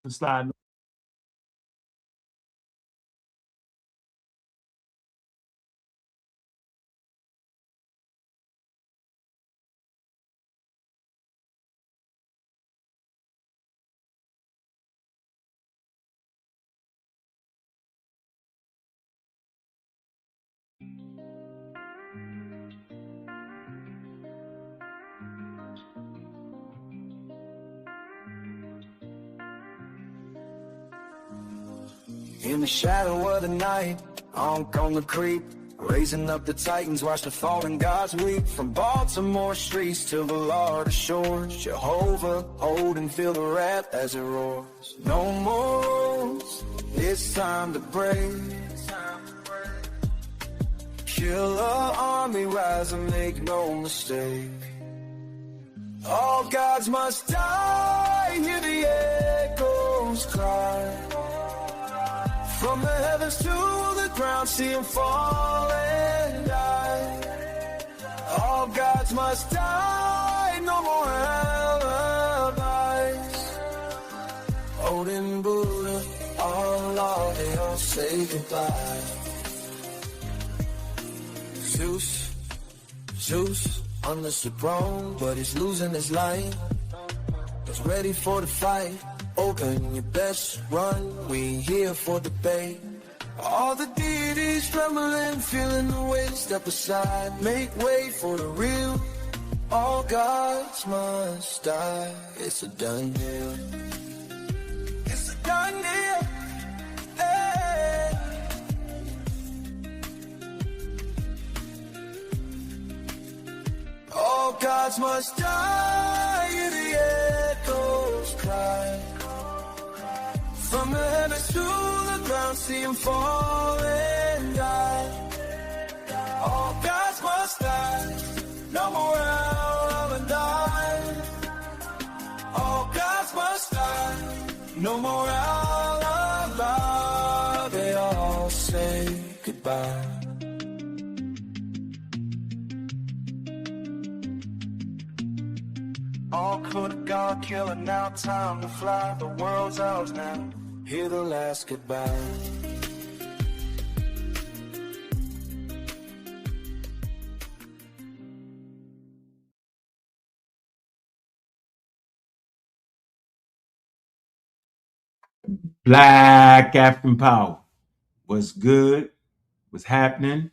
Slide. In the shadow of the night, Ankh on the creep, raising up the titans, watch the fallen gods weep. From Baltimore streets to the Florida shores, Jehovah, hold and feel the wrath as it roars. No more rules, it's time to break. Killer army rise and make no mistake. All gods must die, hear the echoes cry. From the heavens to the ground, see them fall and die. All gods must die, no more alibis. Odin, Buddha, Allah, they all say goodbye. Zeus, on the throne, but he's losing his life. He's ready for the fight. Open your best run, we here for debate. All the deities trembling, feeling the weight, step aside, make way for the real. All gods must die, it's a done deal. It's a done deal. Hey. All gods must die, hear the echoes cry. From the heavens to the ground, see him fall and die. All gods must die, no more alibis. All gods must die, no more alibi. They all say goodbye. All could have gone killer, now time to fly. The world's ours now, hear the last goodbye. Black African power. What's good? What's happening?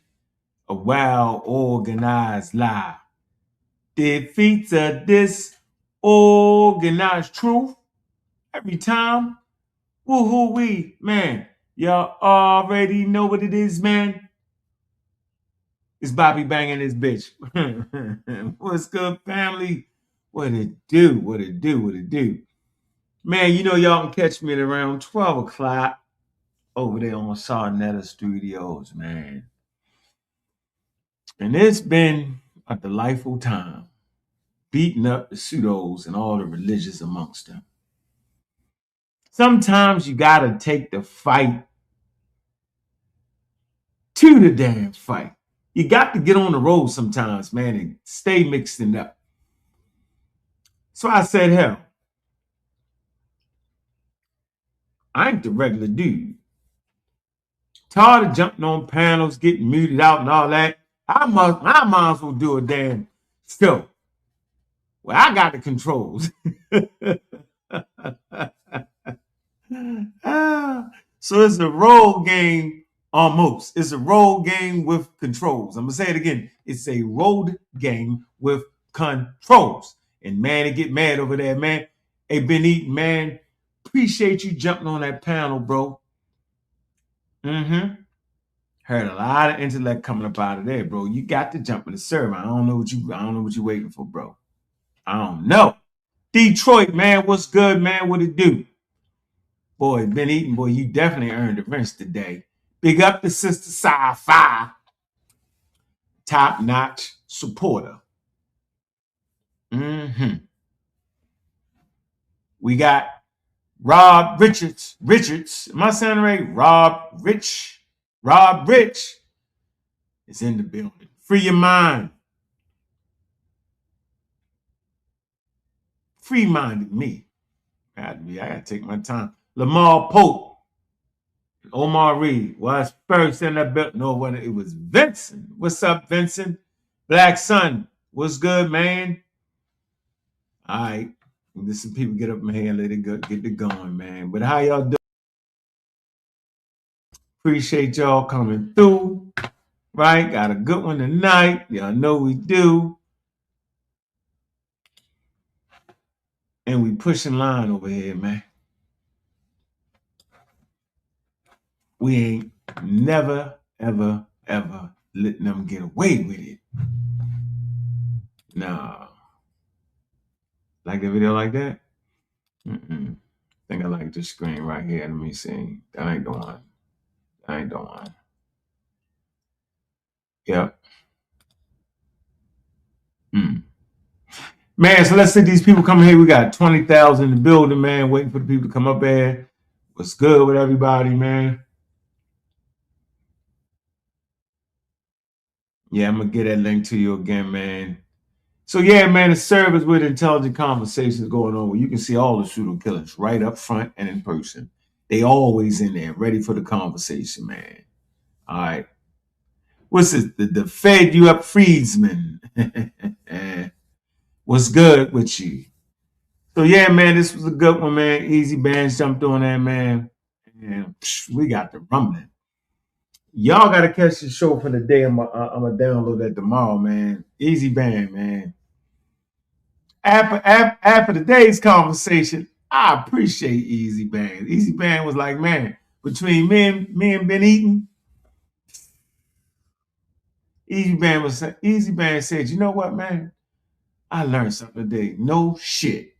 A well-organized lie defeats a disorganized truth every time. Woohoo-wee, man. Y'all already know what it is, man. It's Bobby banging this bitch. What's good, family? What it do? What it do? What it do? Man, you know y'all can catch me at around 12 o'clock over there on Sarnetta Studios, man. And it's been a delightful time beating up the pseudos and all the religious amongst them. Sometimes you gotta take the fight to the damn fight. You got to get on the road sometimes, man, and stay mixing up. So I said, hell, I ain't the regular dude. Tired of jumping on panels, getting muted out and all that. I might as well do a damn show. Well, I got the controls. So it's a role game almost. It's a role game with controls. I'm going to say it again. It's a road game with controls. And man, they get mad over there, man. Hey, been eating, man. Appreciate you jumping on that panel, bro. Heard a lot of intellect coming up out of there, bro. You got to jump in the server. I don't know what you're waiting for, bro. I don't know. Detroit, man, what's good, man? What it do? Boy, been eating, boy, you definitely earned the rinse today. Big up to Sister Sci-Fi. Top-notch supporter. We got Rob Richards. Am I saying right? Rob Rich is in the building. Free your mind. Free-minded me. I gotta take my time. Lamar Pope, Omar Reed was first in that belt. No, when it was Vincent. What's up, Vincent? Black Sun, what's good, man? All right. There's some people get up in here and let it go, get it going, man. But how y'all doing? Appreciate y'all coming through. Right? Got a good one tonight. Y'all know we do. And we pushing line over here, man. We ain't never, ever, ever letting them get away with it. Nah. Like the video like that? I think I like this screen right here. Let me see. That ain't the one. That ain't the one. Yep. Man, so let's see these people coming here. We got 20,000 in the building, man. Waiting for the people to come up here. What's good with everybody, man? Yeah, I'm going to get that link to you again, man. So, yeah, man, the service with intelligent conversations going on where you can see all the pseudo killers right up front and in person. They always in there, ready for the conversation, man. All right. What's this? The Fed you up Freedsman. What's good with you? So, yeah, man, this was a good one, man. Easy Bands jumped on that, man. And we got the rumbling. Y'all got to catch the show for the day. I'm going to download that tomorrow, man. Easy Band, man. After the day's conversation, I appreciate Easy Band. Easy Band was like, man, between me and Ben Eaton, Easy Band said, you know what, man? I learned something today. No shit.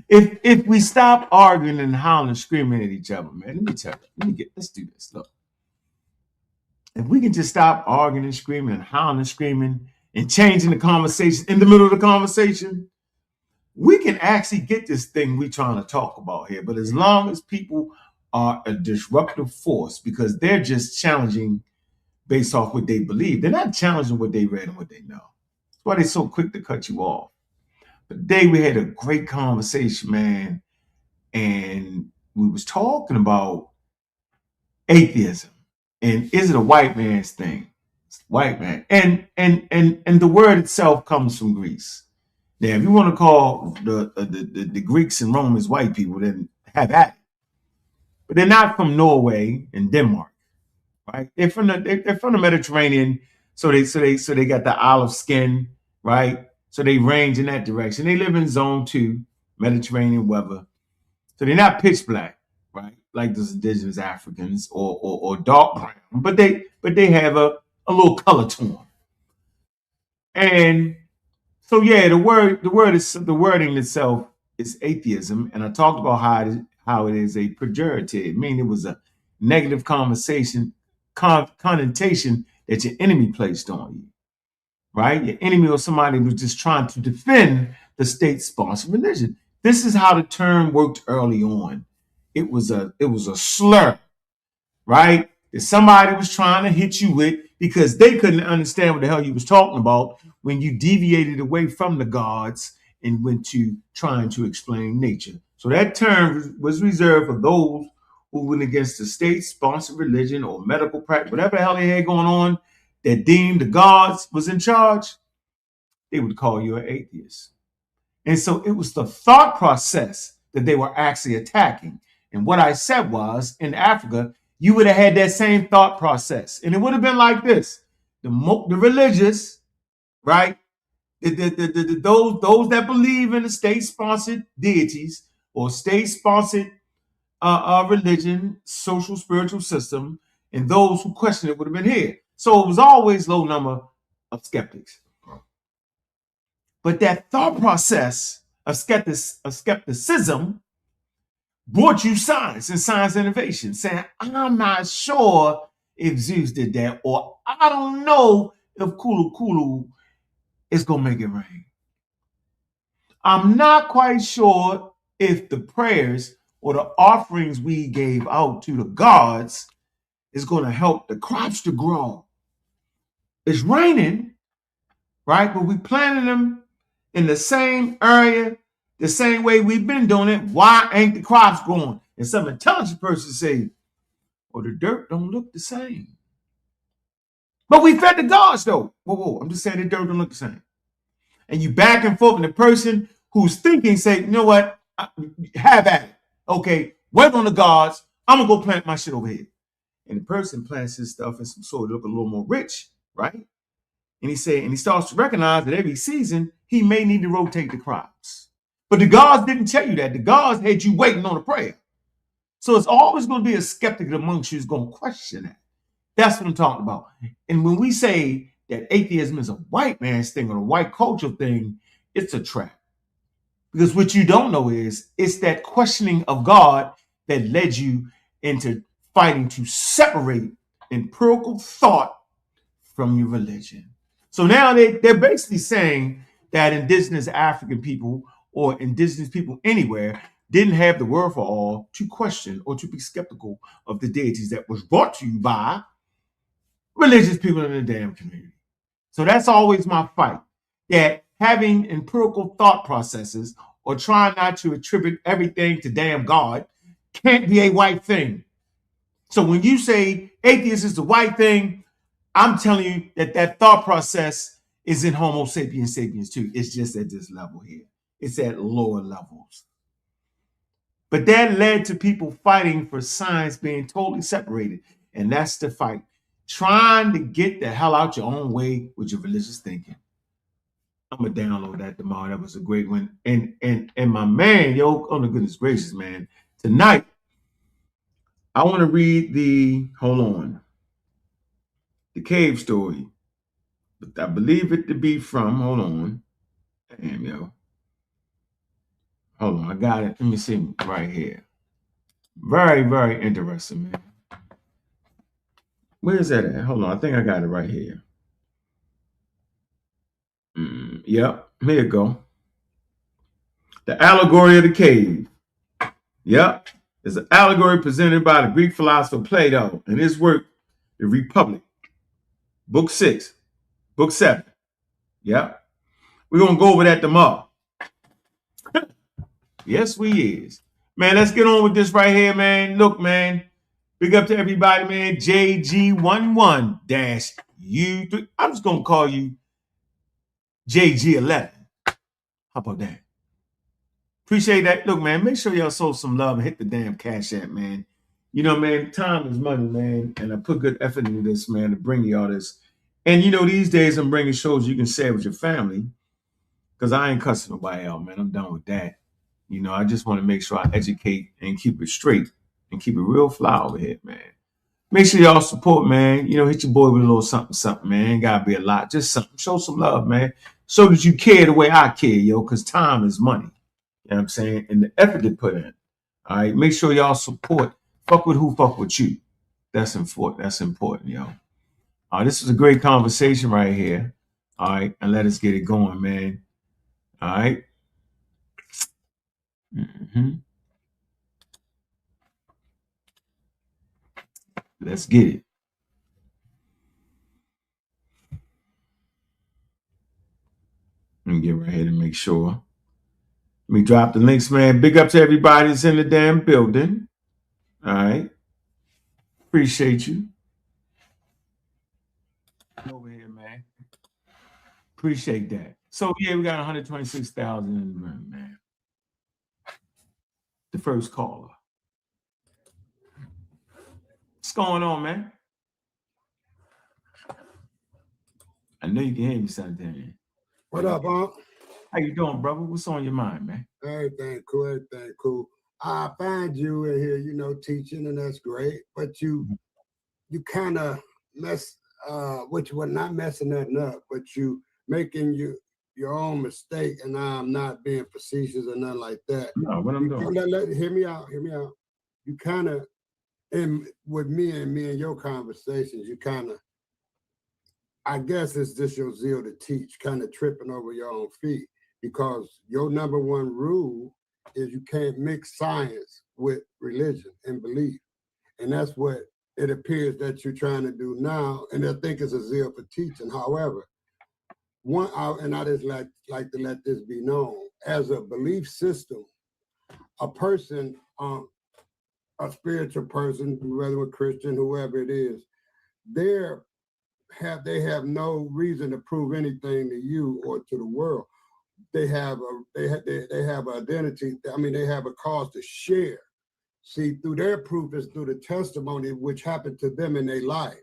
if we stop arguing and howling, screaming at each other, man, let me tell you, let's do this. Look, if we can just stop arguing and screaming and howling and screaming and changing the conversation in the middle of the conversation, we can actually get this thing we're trying to talk about here. But as long as people are a disruptive force, because they're just challenging based off what they believe, they're not challenging what they read and what they know. That's why they're so quick to cut you off. But today we had a great conversation, man, and we was talking about atheism and is it a white man's thing? White man, and the word itself comes from Greece. Now, if you want to call the Greeks and Romans white people, then have at it. But they're not from Norway and Denmark, right? They're from the Mediterranean, so they got the olive skin, right? So they range in that direction. They live in zone 2, Mediterranean weather. So they're not pitch black, right? Like those indigenous Africans or dark brown, but they have a little color to them. And so yeah, the wording itself is atheism, and I talked about how it is a pejorative, meaning it was a negative connotation that your enemy placed on you, right? Your enemy or somebody was just trying to defend the state-sponsored religion. This is how the term worked early on. It was a slur, right? That somebody was trying to hit you with because they couldn't understand what the hell you was talking about when you deviated away from the gods and went to trying to explain nature. So that term was reserved for those who went against the state-sponsored religion or medical practice, whatever the hell they had going on, that deemed the gods was in charge. They would call you an atheist. And so it was the thought process that they were actually attacking. And what I said was, in Africa, you would have had that same thought process. And it would have been like this. The religious, right? Those that believe in the state-sponsored deities or state-sponsored religion, social, spiritual system, and those who question it would have been here. So it was always low number of skeptics. But that thought process of skepticism brought you science and science innovation, saying, I'm not sure if Zeus did that, or I don't know if Kulu Kulu is going to make it rain. I'm not quite sure if the prayers or the offerings we gave out to the gods is going to help the crops to grow. It's raining, right? But we planted them in the same area the same way we've been doing it. Why ain't the crops growing? And some intelligent person say, well, the dirt don't look the same. But we fed the gods, though. Whoa, I'm just saying the dirt don't look the same. And you back and forth, and the person who's thinking say, you know what? Have at it. Okay, wait on the gods. I'm going to go plant my shit over here. And the person plants his stuff in some soil to look a little more rich, right? And he starts to recognize that every season he may need to rotate the crops. But the gods didn't tell you that. The gods had you waiting on a prayer. So it's always going to be a skeptic amongst you who's going to question that. That's what I'm talking about. And when we say that atheism is a white man's thing or a white cultural thing, it's a trap. Because what you don't know is it's that questioning of God that led you into fighting to separate empirical thought from your religion. So now they're basically saying that indigenous African people or indigenous people anywhere didn't have the wherewithal to question or to be skeptical of the deities that was brought to you by religious people in the damn community. So that's always my fight, that having empirical thought processes or trying not to attribute everything to damn God can't be a white thing. So when you say atheist is the white thing, I'm telling you that thought process is in Homo sapiens sapiens too. It's just at this level here. It's at lower levels. But that led to people fighting for science being totally separated. And that's the fight. Trying to get the hell out your own way with your religious thinking. I'm going to download that tomorrow. That was a great one. And my man, yo, oh my goodness gracious, man. Tonight, I want to read the cave story. But I believe it to be from, hold on. Damn, yo. Hold on, I got it. Let me see right here. Very, very interesting, man. Where is that at? Hold on, I think I got it right here. Yep, here you go. The allegory of the cave. Yep, it's an allegory presented by the Greek philosopher Plato in his work, The Republic, Book 6, Book 7. Yep, we're going to go over that tomorrow. Yes, we is. Man, let's get on with this right here, man. Look, man, big up to everybody, man. JG11-U3. I'm just going to call you JG11. How about that? Appreciate that. Look, man, make sure y'all show some love and hit the damn Cash App, man. You know, man, time is money, man. And I put good effort into this, man, to bring y'all this. And, you know, these days I'm bringing shows you can share with your family because I ain't cussing nobody out, man. I'm done with that. You know, I just want to make sure I educate and keep it straight and keep it real fly over here, man. Make sure y'all support, man. You know, hit your boy with a little something, something, man. Ain't gotta be a lot, just something. Show some love, man. Show that you care the way I care, yo, because time is money. You know what I'm saying? And the effort to put in. All right. Make sure y'all support. Fuck with who fuck with you. That's important. That's important, yo. This is a great conversation right here. All right. And let us get it going, man. All right. Let's get it. Let me get right here to make sure. Let me drop the links, man. Big up to everybody that's in the damn building. All right. Appreciate you. Over here, man. Appreciate that. So, yeah, we got 126,000 in the room, man. The first caller. What's going on, man? I know you can hear me something. What up, Unc? How you doing, brother? What's on your mind, man? Everything cool. I find you in here, you know, teaching, and that's great. But you kind of mess, which was not messing nothing up, but you making your own mistake, and I'm not being facetious or nothing like that. No, what I'm doing. Hear me out. You kind of, with me and your conversations, you kind of, I guess it's just your zeal to teach, kind of tripping over your own feet, because your number one rule is you can't mix science with religion and belief. And that's what it appears that you're trying to do now. And I think it's a zeal for teaching. However, I just like to let this be known. as a belief system, a person, a spiritual person, whether a Christian, whoever it is, they have no reason to prove anything to you or to the world. They have an identity. I mean, they have a cause to share. See, through their proof is through the testimony which happened to them in their life.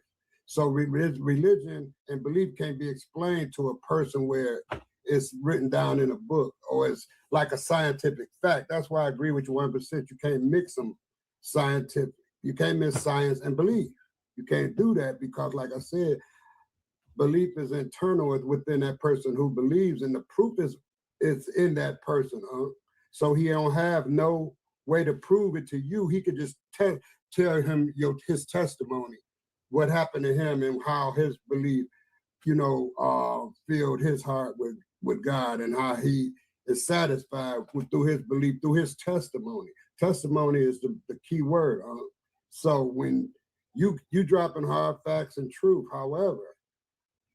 So religion and belief can't be explained to a person where it's written down in a book or it's like a scientific fact. That's why I agree with you 1%. You can't mix them scientific. You can't mix science and belief. You can't do that because, like I said, belief is internal within that person who believes, and the proof is in that person. So he don't have no way to prove it to you. He could just tell him his testimony, what happened to him and how his belief, filled his heart with God and how he is satisfied through his belief, through his testimony. Testimony is the key word. So when you dropping hard facts and truth, however,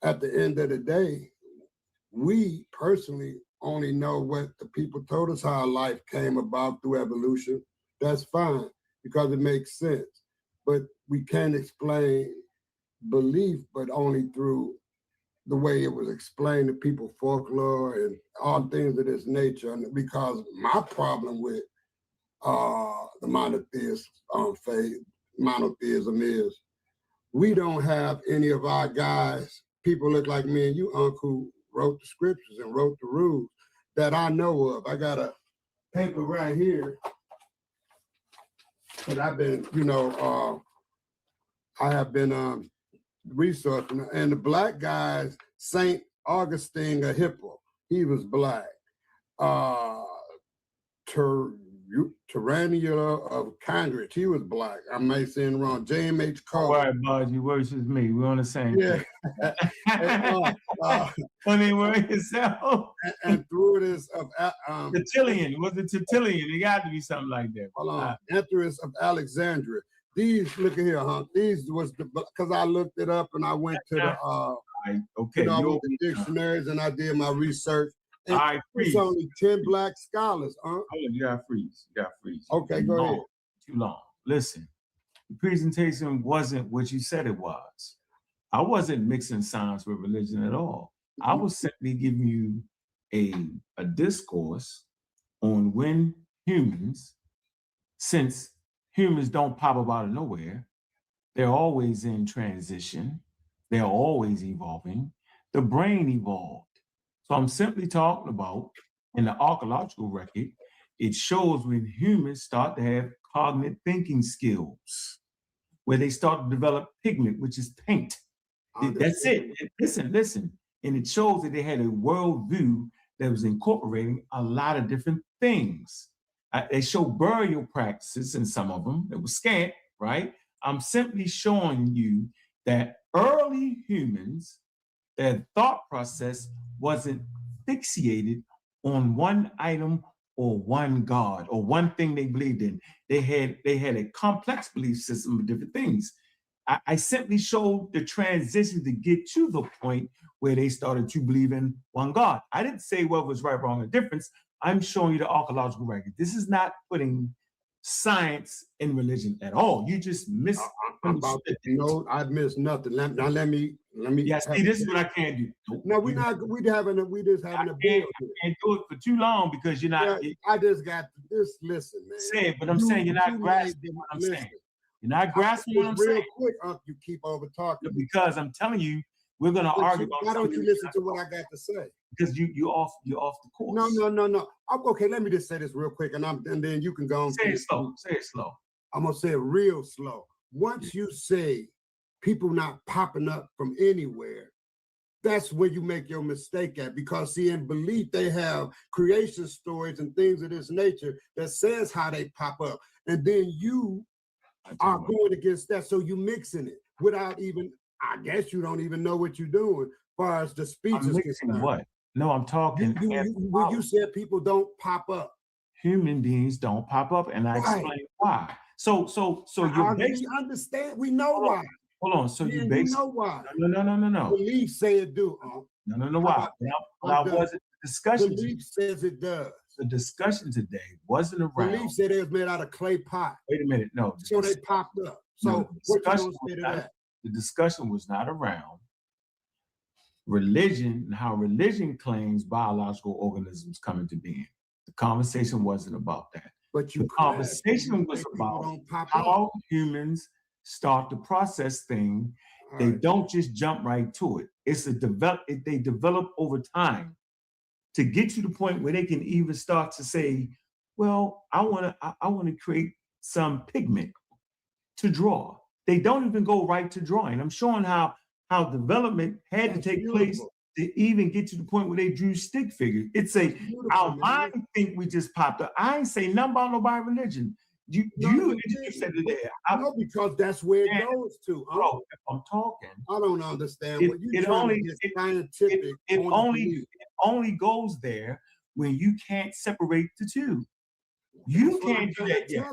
at the end of the day, we personally only know what the people told us how life came about through evolution. That's fine because it makes sense. But we can't explain belief, but only through the way it was explained to people, folklore and all things of this nature. And because my problem with the monotheism is we don't have any of our guys, people look like me and you, Uncle, who wrote the scriptures and wrote the rules that I know of. I got a paper right here that I've been, I have been researching. And the black guys, St. Augustine of Hippo, he was black. Tyrannia of Congress, he was black. I may say it wrong. J.M.H. Cole. All right, Bud, you versus me. We're on the same thing. Funny word yourself. And through this of Tertullian, was it Tertullian? It got to be something like that. Hold on. Empress of Alexandria. These, look at here, huh? These was because I looked it up and I went to the dictionaries and I did my research. All right, it's only 10 black scholars, huh? Oh, you got freeze. Okay, go ahead. Too long. Listen, the presentation wasn't what you said it was. I wasn't mixing science with religion at all. I was simply giving you a discourse on when humans, since humans don't pop up out of nowhere, they're always in transition, they're always evolving, the brain evolved. So I'm simply talking about, in the archaeological record, it shows when humans start to have cognitive thinking skills, where they start to develop pigment, which is paint. That's it. Listen. And it shows that they had a worldview that was incorporating a lot of different things. They show burial practices in some of them that was scant, right? I'm simply showing you that early humans, their thought process wasn't fixated on one item or one God or one thing they believed in. They had a complex belief system of different things. I simply showed the transition to get to the point where they started to believe in one God. I didn't say what was right, wrong, or difference. I'm showing you the archaeological record. This is not putting science in religion at all. You just missed. I missed nothing. Now let me. Yeah, see, this is what I can't do. No, we just having a build. I can't do it for too long because you're not. Yeah, I just got this. Listen, man. Say it, but I'm saying you're not grasping what I'm saying. You're not grasping what I'm saying. Real quick, you keep over talking. Because I'm telling you, we're gonna argue about. Why don't you listen to what I got to say? Because you're off the course. No. Okay, let me just say this real quick, and then you can go on. Say it slow. I'm gonna say it real slow. Once you say people not popping up from anywhere, that's where you make your mistake at. Because see, in belief, they have creation stories and things of this nature that says how they pop up, and then you are going against that. So you mixing it without even. I guess you don't even know what you're doing. As far as the speech is concerned. What? No, I'm talking. You said people don't pop up. Human beings don't pop up, and I explained why. So you basically understand. We know why. Hold on. So you basically know why. No. Belief say it do. No. Why? I wasn't. discussion. Belief says it does. The discussion today wasn't around. Belief said it was made out of clay pot. Wait a minute, no. So they popped up. So what you gonna say to that? The discussion was not around religion and how religion claims biological organisms come into being. The conversation wasn't about that. But the conversation was about how humans start to process things. They don't just jump right to it. It's they develop over time to get to the point where they can even start to say, well, I want to create some pigment to draw. They don't even go right to drawing. I'm showing how development had to take place to even get to the point where they drew stick figures. It's our mind think we just popped up. I ain't say nothing about nobody's religion. You said it there. No, because that's where it goes to. Bro, if I'm talking, I don't understand what you're trying to get scientific. It only goes there when you can't separate the two. You can't do that yet.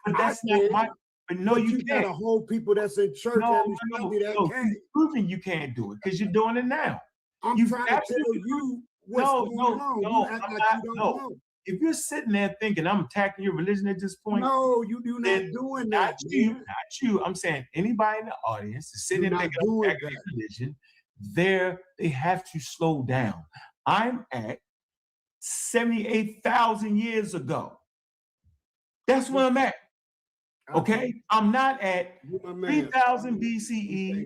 But that's not my. But no, you can't. Got a whole people that's in church. No, proving you can't do it because you're doing it now. I'm trying to tell you what's going on. No. If you're sitting there thinking I'm attacking your religion at this point, no, you do not doing that. Not you. I'm saying anybody in the audience is sitting there thinking I'm attacking your religion. They have to slow down. I'm at 78,000 years ago. That's where I'm at. Okay, I'm not at 3,000 BCE,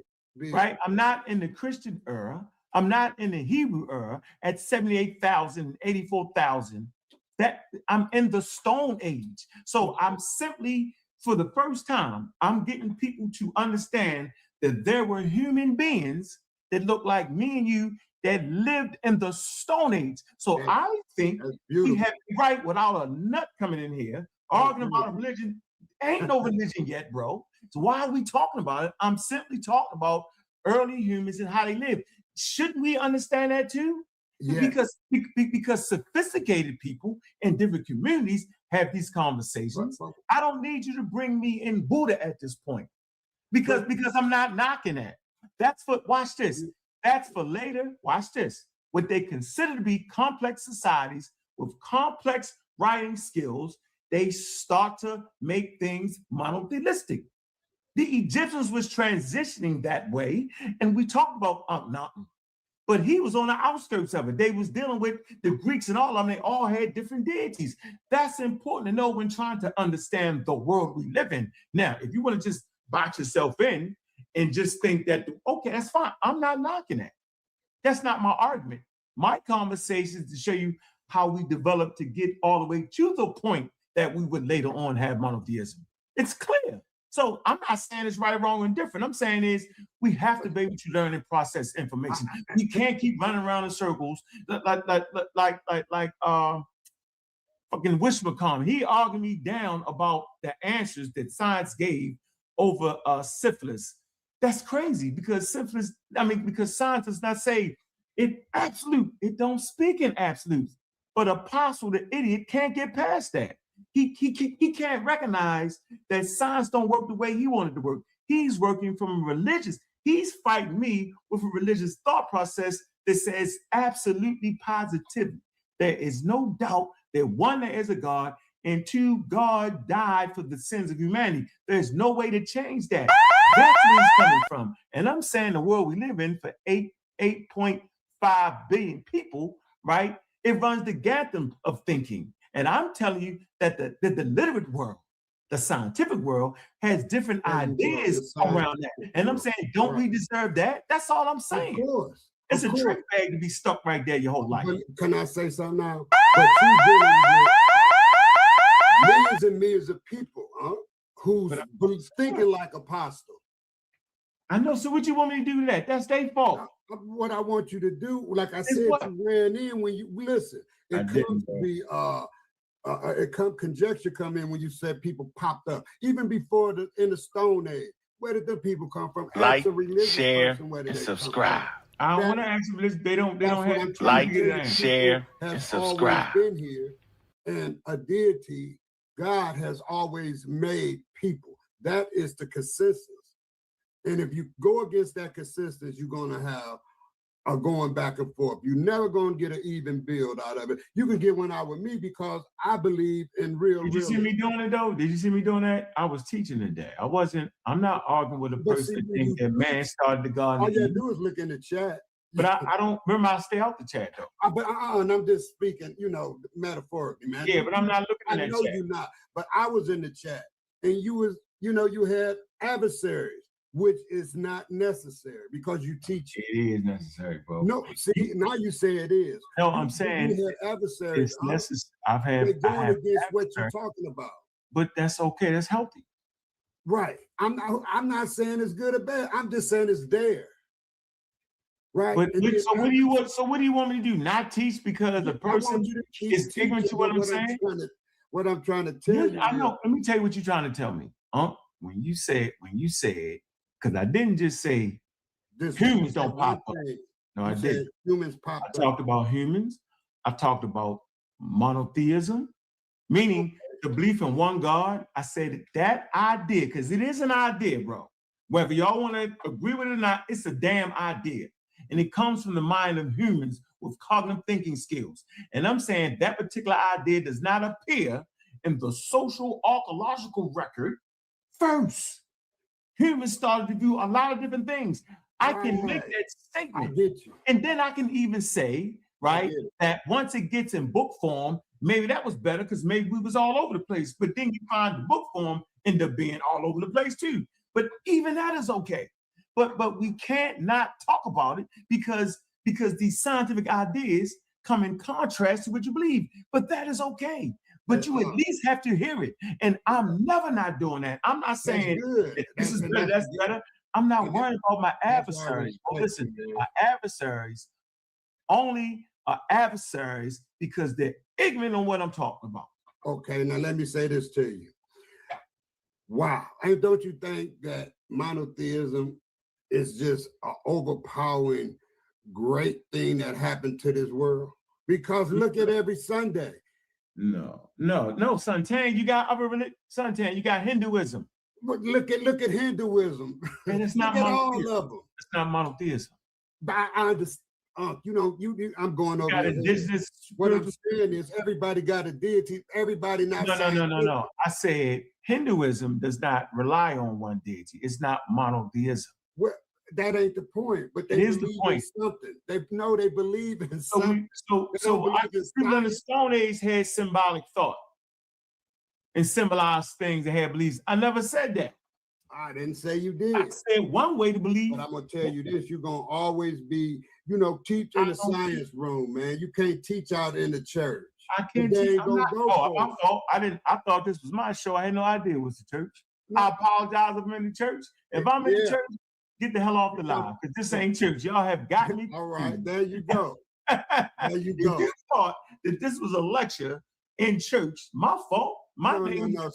right? I'm not in the Christian era. I'm not in the Hebrew era at 78,000, 84,000. That I'm in the Stone Age. So I'm simply, for the first time, I'm getting people to understand that there were human beings that look like me and you that lived in the Stone Age. So I think we have right without a nut coming in here arguing about a religion. Ain't no religion yet, bro. So why are we talking about it? I'm simply talking about early humans and how they live. Shouldn't we understand that too? Yes. Because sophisticated people in different communities have these conversations. I don't need you to bring me in Buddha at this point because I'm not knocking that. That's for, watch this. That's for later, watch this. What they consider to be complex societies with complex writing skills, they start to make things monotheistic. The Egyptians was transitioning that way, and we talked about Akhenaten, but he was on the outskirts of it. They was dealing with the Greeks and all of them. They all had different deities. That's important to know when trying to understand the world we live in. Now, if you want to just box yourself in and just think that, okay, that's fine. I'm not knocking that. That's not my argument. My conversation is to show you how we developed to get all the way to the point that we would later on have monotheism. It's clear. So I'm not saying it's right or wrong or indifferent. I'm saying is we have to be able to learn and process information. We can't keep running around in circles like fucking Wishmacombs. He argued me down about the answers that science gave over syphilis. That's crazy because because science does not say it absolute. It don't speak in absolutes. But Apostle, the idiot, can't get past that. He can't recognize that science don't work the way he wanted to work. He's working from religious. He's fighting me with a religious thought process that says absolutely positively. There is no doubt that one, there is a God, and two, God died for the sins of humanity. There's no way to change that. That's where he's coming from. And I'm saying the world we live in for 8.5 billion people, right? It runs the gamut of thinking. And I'm telling you that the literate world, the scientific world, has different ideas around that. And I'm saying, don't we deserve that? That's all I'm saying. Of course. It's a trick bag to be stuck right there your whole life. Can I say something now? But you dealing with millions and millions of people who's thinking like Apostle. I know. So what you want me to do to that? That's their fault. What I want you to do, like I said, you ran in when you listen. It comes to be conjecture come in when you said people popped up. Even before in the Stone Age, where did the people come from? Like, share, and subscribe. I don't want to ask them this. They don't have like, share, and subscribe. Been here, and a deity, God has always made people. That is the consensus. And if you go against that consensus, you're going to have are going back and forth. You're never going to get an even build out of it. You can get one out with me because I believe in real. Did you see me doing it though? Did you see me doing that? I was teaching today. I'm not arguing with a person that thinks that man started the garden. All you gotta do is look in the chat. But I don't remember, I stay out the chat though. And I'm just speaking, metaphorically, man. Yeah, but I'm not looking in that chat. I know you're not, but I was in the chat and you had adversaries, which is not necessary because you teach it. It is necessary, bro. No, see, now you say it is. No, I'm saying you had adversaries. It's necessary. They're going against what you're talking about. But that's okay. That's healthy. Right. I'm not saying it's good or bad. I'm just saying it's there. Right. But so what do you want me to do? Not teach because the person is ignorant to what I'm saying? What I'm trying to tell you. I know. Let me tell you what you're trying to tell me. When you said, because I didn't just say humans don't pop up. No, I didn't. Humans pop up. I talked about humans. I talked about monotheism, meaning the belief in one God. I said that idea, because it is an idea, bro. Whether y'all want to agree with it or not, it's a damn idea. And it comes from the mind of humans with cognitive thinking skills. And I'm saying that particular idea does not appear in the social archaeological record first. Humans started to do a lot of different things. I can make that statement. And then I can even say, right, that once it gets in book form, maybe that was better because maybe we was all over the place. But then you find the book form end up being all over the place too. But even that is okay. But we can't not talk about it because these scientific ideas come in contrast to what you believe. But that is okay. But you at least have to hear it. And I'm never not doing that. I'm not saying this is better, that's better. I'm not worried about my adversaries. Listen, my adversaries only are adversaries because they're ignorant on what I'm talking about. Okay, now let me say this to you. Wow. And don't you think that monotheism is just an overpowering great thing that happened to this world? Because look at every Sunday. No, Suntan, you got other religion. Suntan, you got Hinduism. But look at Hinduism. And it's not all of them. It's not monotheism. But I understand. I'm going over. Got indigenous. What I'm saying is everybody got a deity. Everybody not. No. I said Hinduism does not rely on one deity. It's not monotheism. Well, that ain't the point. But they believe in something. They believe in something. So people in the Stone Age had symbolic thought and symbolized things and had beliefs. I never said that. I didn't say you did. I said one way to believe. But I'm gonna tell you this: you're gonna always be, teach in the science room, man. You can't teach out in the church. I can't teach. I thought this was my show. I had no idea it was the church. No. I apologize if I'm in the church. If I'm in the church, get the hell off the line, because this ain't church. Y'all have got me. All right, there you go. There you go. If you thought that this was a lecture in church, my fault. No.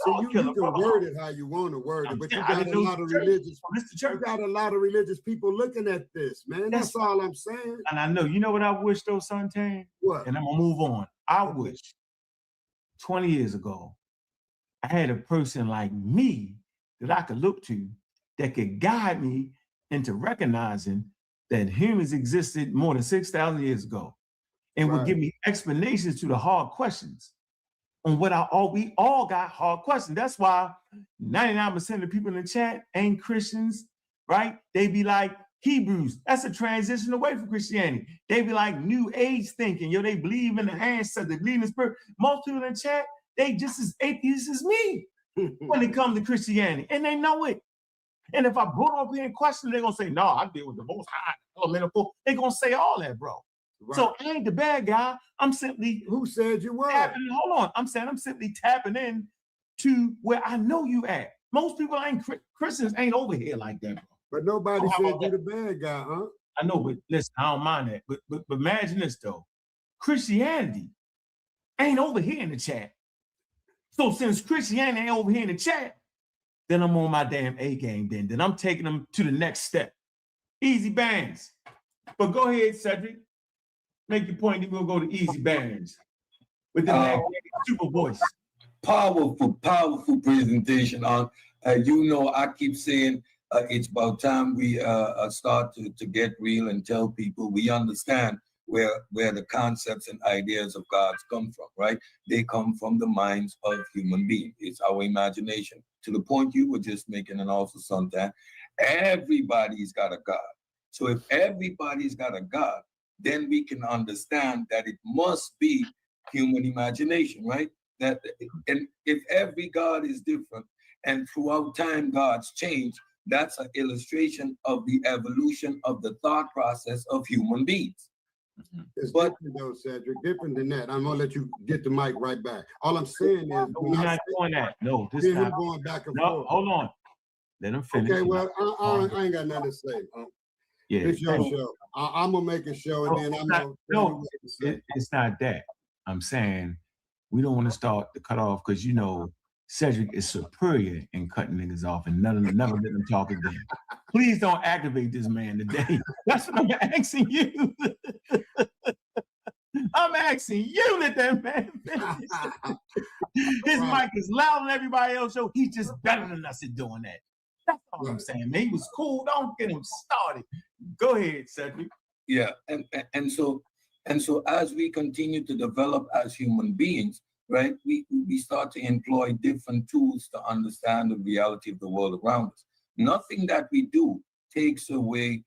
So you can word it how you want to word it, but you got a lot of religious. You got a lot of religious people looking at this, man. That's all I'm saying. And I know. You know what I wish though, Suntan? What? And I'm gonna move on. I wish 20 years ago I had a person like me that I could look to that could guide me into recognizing that humans existed more than 6,000 years ago, and would give me explanations to the hard questions. On what we all got hard questions. That's why 99% of the people in the chat ain't Christians, right? They be like Hebrews. That's a transition away from Christianity. They be like New Age thinking. They believe in the ancestors, they believe in the spirit. Most people in the chat, they just as atheists as me when it comes to Christianity, and they know it. And if I brought up here in question, they're gonna say, no, I deal with the most high elemental. They're gonna say all that, bro. Right. So I ain't the bad guy. I'm simply. Who said you were? Hold on. I'm simply tapping in to where I know you at. Most people Christians ain't over here like that, bro. But nobody said you're the bad guy, huh? I know, but listen, I don't mind that. But imagine this though. Christianity ain't over here in the chat. So since Christianity ain't over here in the chat, then I'm on my damn A game. Then I'm taking them to the next step. Easy bands. But go ahead, Cedric. Make your point, then we'll go to easy bands with the super voice. Powerful presentation on. I keep saying it's about time we start to get real and tell people we understand where the concepts and ideas of gods come from, right? They come from the minds of human beings. It's our imagination. To the point you were just making, and also sometimes, everybody's got a God. So if everybody's got a God, then we can understand that it must be human imagination, right? That, and if every God is different and throughout time gods change, that's an illustration of the evolution of the thought process of human beings. It's different though, Cedric, different than that. I'm gonna let you get the mic right back. All I'm saying is, we're not doing that. No, this time going back and no, forth. hold on. Let him finish. Okay, well, I ain't got nothing to say. Yeah, it's your show. I'm gonna make a show, and then I'm gonna. No, it's not that. I'm saying we don't want to start to cut off because you know Cedric is superior in cutting niggas off and never let them talk again. Please don't activate this man today. That's what I'm asking you. I'm asking you, let that man finish. His mic is louder than everybody else, so he's just better than us at doing that. That's all I'm saying. Man, he was cool. Don't get him started. Go ahead, Cedric. Yeah, and so as we continue to develop as human beings, right, we start to employ different tools to understand the reality of the world around us. Nothing that we do takes away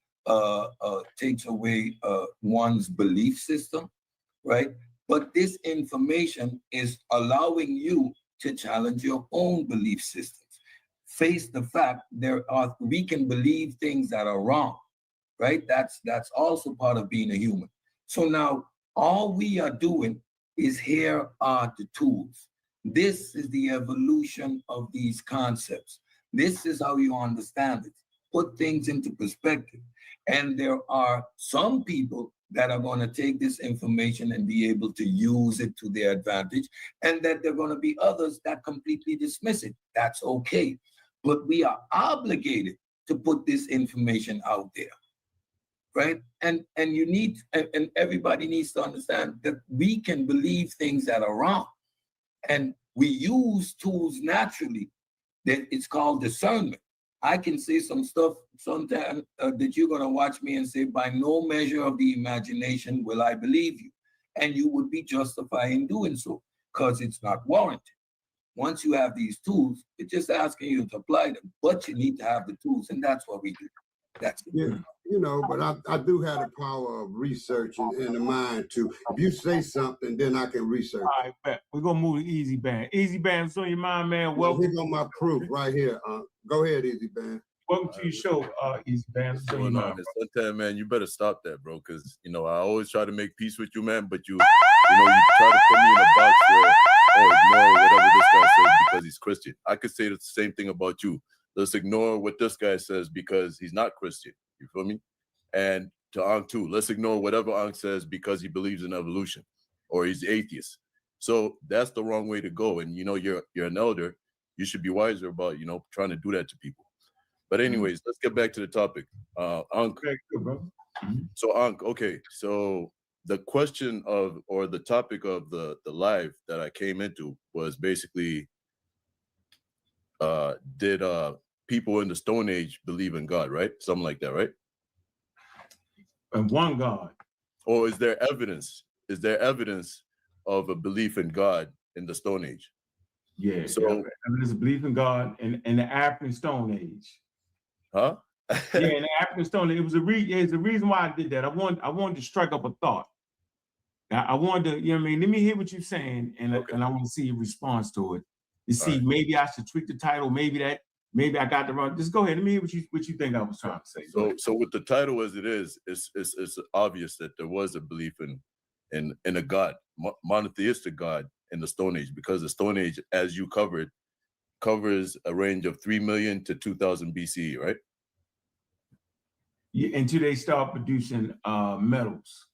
one's belief system, right? But this information is allowing you to challenge your own belief systems. Face the fact we can believe things that are wrong, right? That's also part of being a human. So now all we are doing is here are the tools. This is the evolution of these concepts. This is how you understand it. Put things into perspective. And there are some people that are going to take this information and be able to use it to their advantage, and that there are going to be others that completely dismiss it. That's okay. But we are obligated to put this information out there, right? And you need, and everybody needs to understand that we can believe things that are wrong. And we use tools naturally that it's called discernment. I can say some stuff sometimes that you're going to watch me and say, by no measure of the imagination will I believe you. And you would be justified in doing so because it's not warranted. Once you have these tools, it's just asking you to apply them, but you need to have the tools, and that's what we do. That's it. Yeah, you know, but I do have the power of research in the mind too. If you say something, then I can research. All right, bet. We're gonna move to Easy Band. Easy Band, what's on your mind, man? Welcome. Here go my proof right here. Go ahead, Easy Band. Welcome to your show, Easy Band. What's on your mind? Sometimes, man, you better stop that, bro, because you know I always try to make peace with you, man, but you try to put me in a box where ignore whatever this guy says because he's Christian. I could say the same thing about you. Let's ignore what this guy says because he's not Christian. You feel me? And to Ankh too, let's ignore whatever Ankh says because he believes in evolution or he's atheist. So that's the wrong way to go. And you know, you're an elder. You should be wiser about, you know, trying to do that to people. But anyways, let's get back to the topic. Ankh. So Ankh, okay. So the question of, or the topic of the live that I came into was basically, did people in the Stone Age believe in God, right? Something like that, right? And one God. Or is there evidence? Is there evidence of a belief in God in the Stone Age? Yeah, so evidence of belief in God in the African Stone Age. Huh? Yeah, in the African Stone Age. It was a reason why I did that. I wanted to strike up a thought. I wanted to, you know what I mean? Let me hear what you're saying, and I want to see your response to it. To see, maybe I should tweak the title, maybe I got the wrong. Just go ahead. Let me hear what you think I was trying to say. So with the title as it is, it's obvious that there was a belief in a God, monotheistic God in the Stone Age, because the Stone Age, as you covered, covers a range of 3 million to 2000 BCE, right? Yeah, until they start producing metals.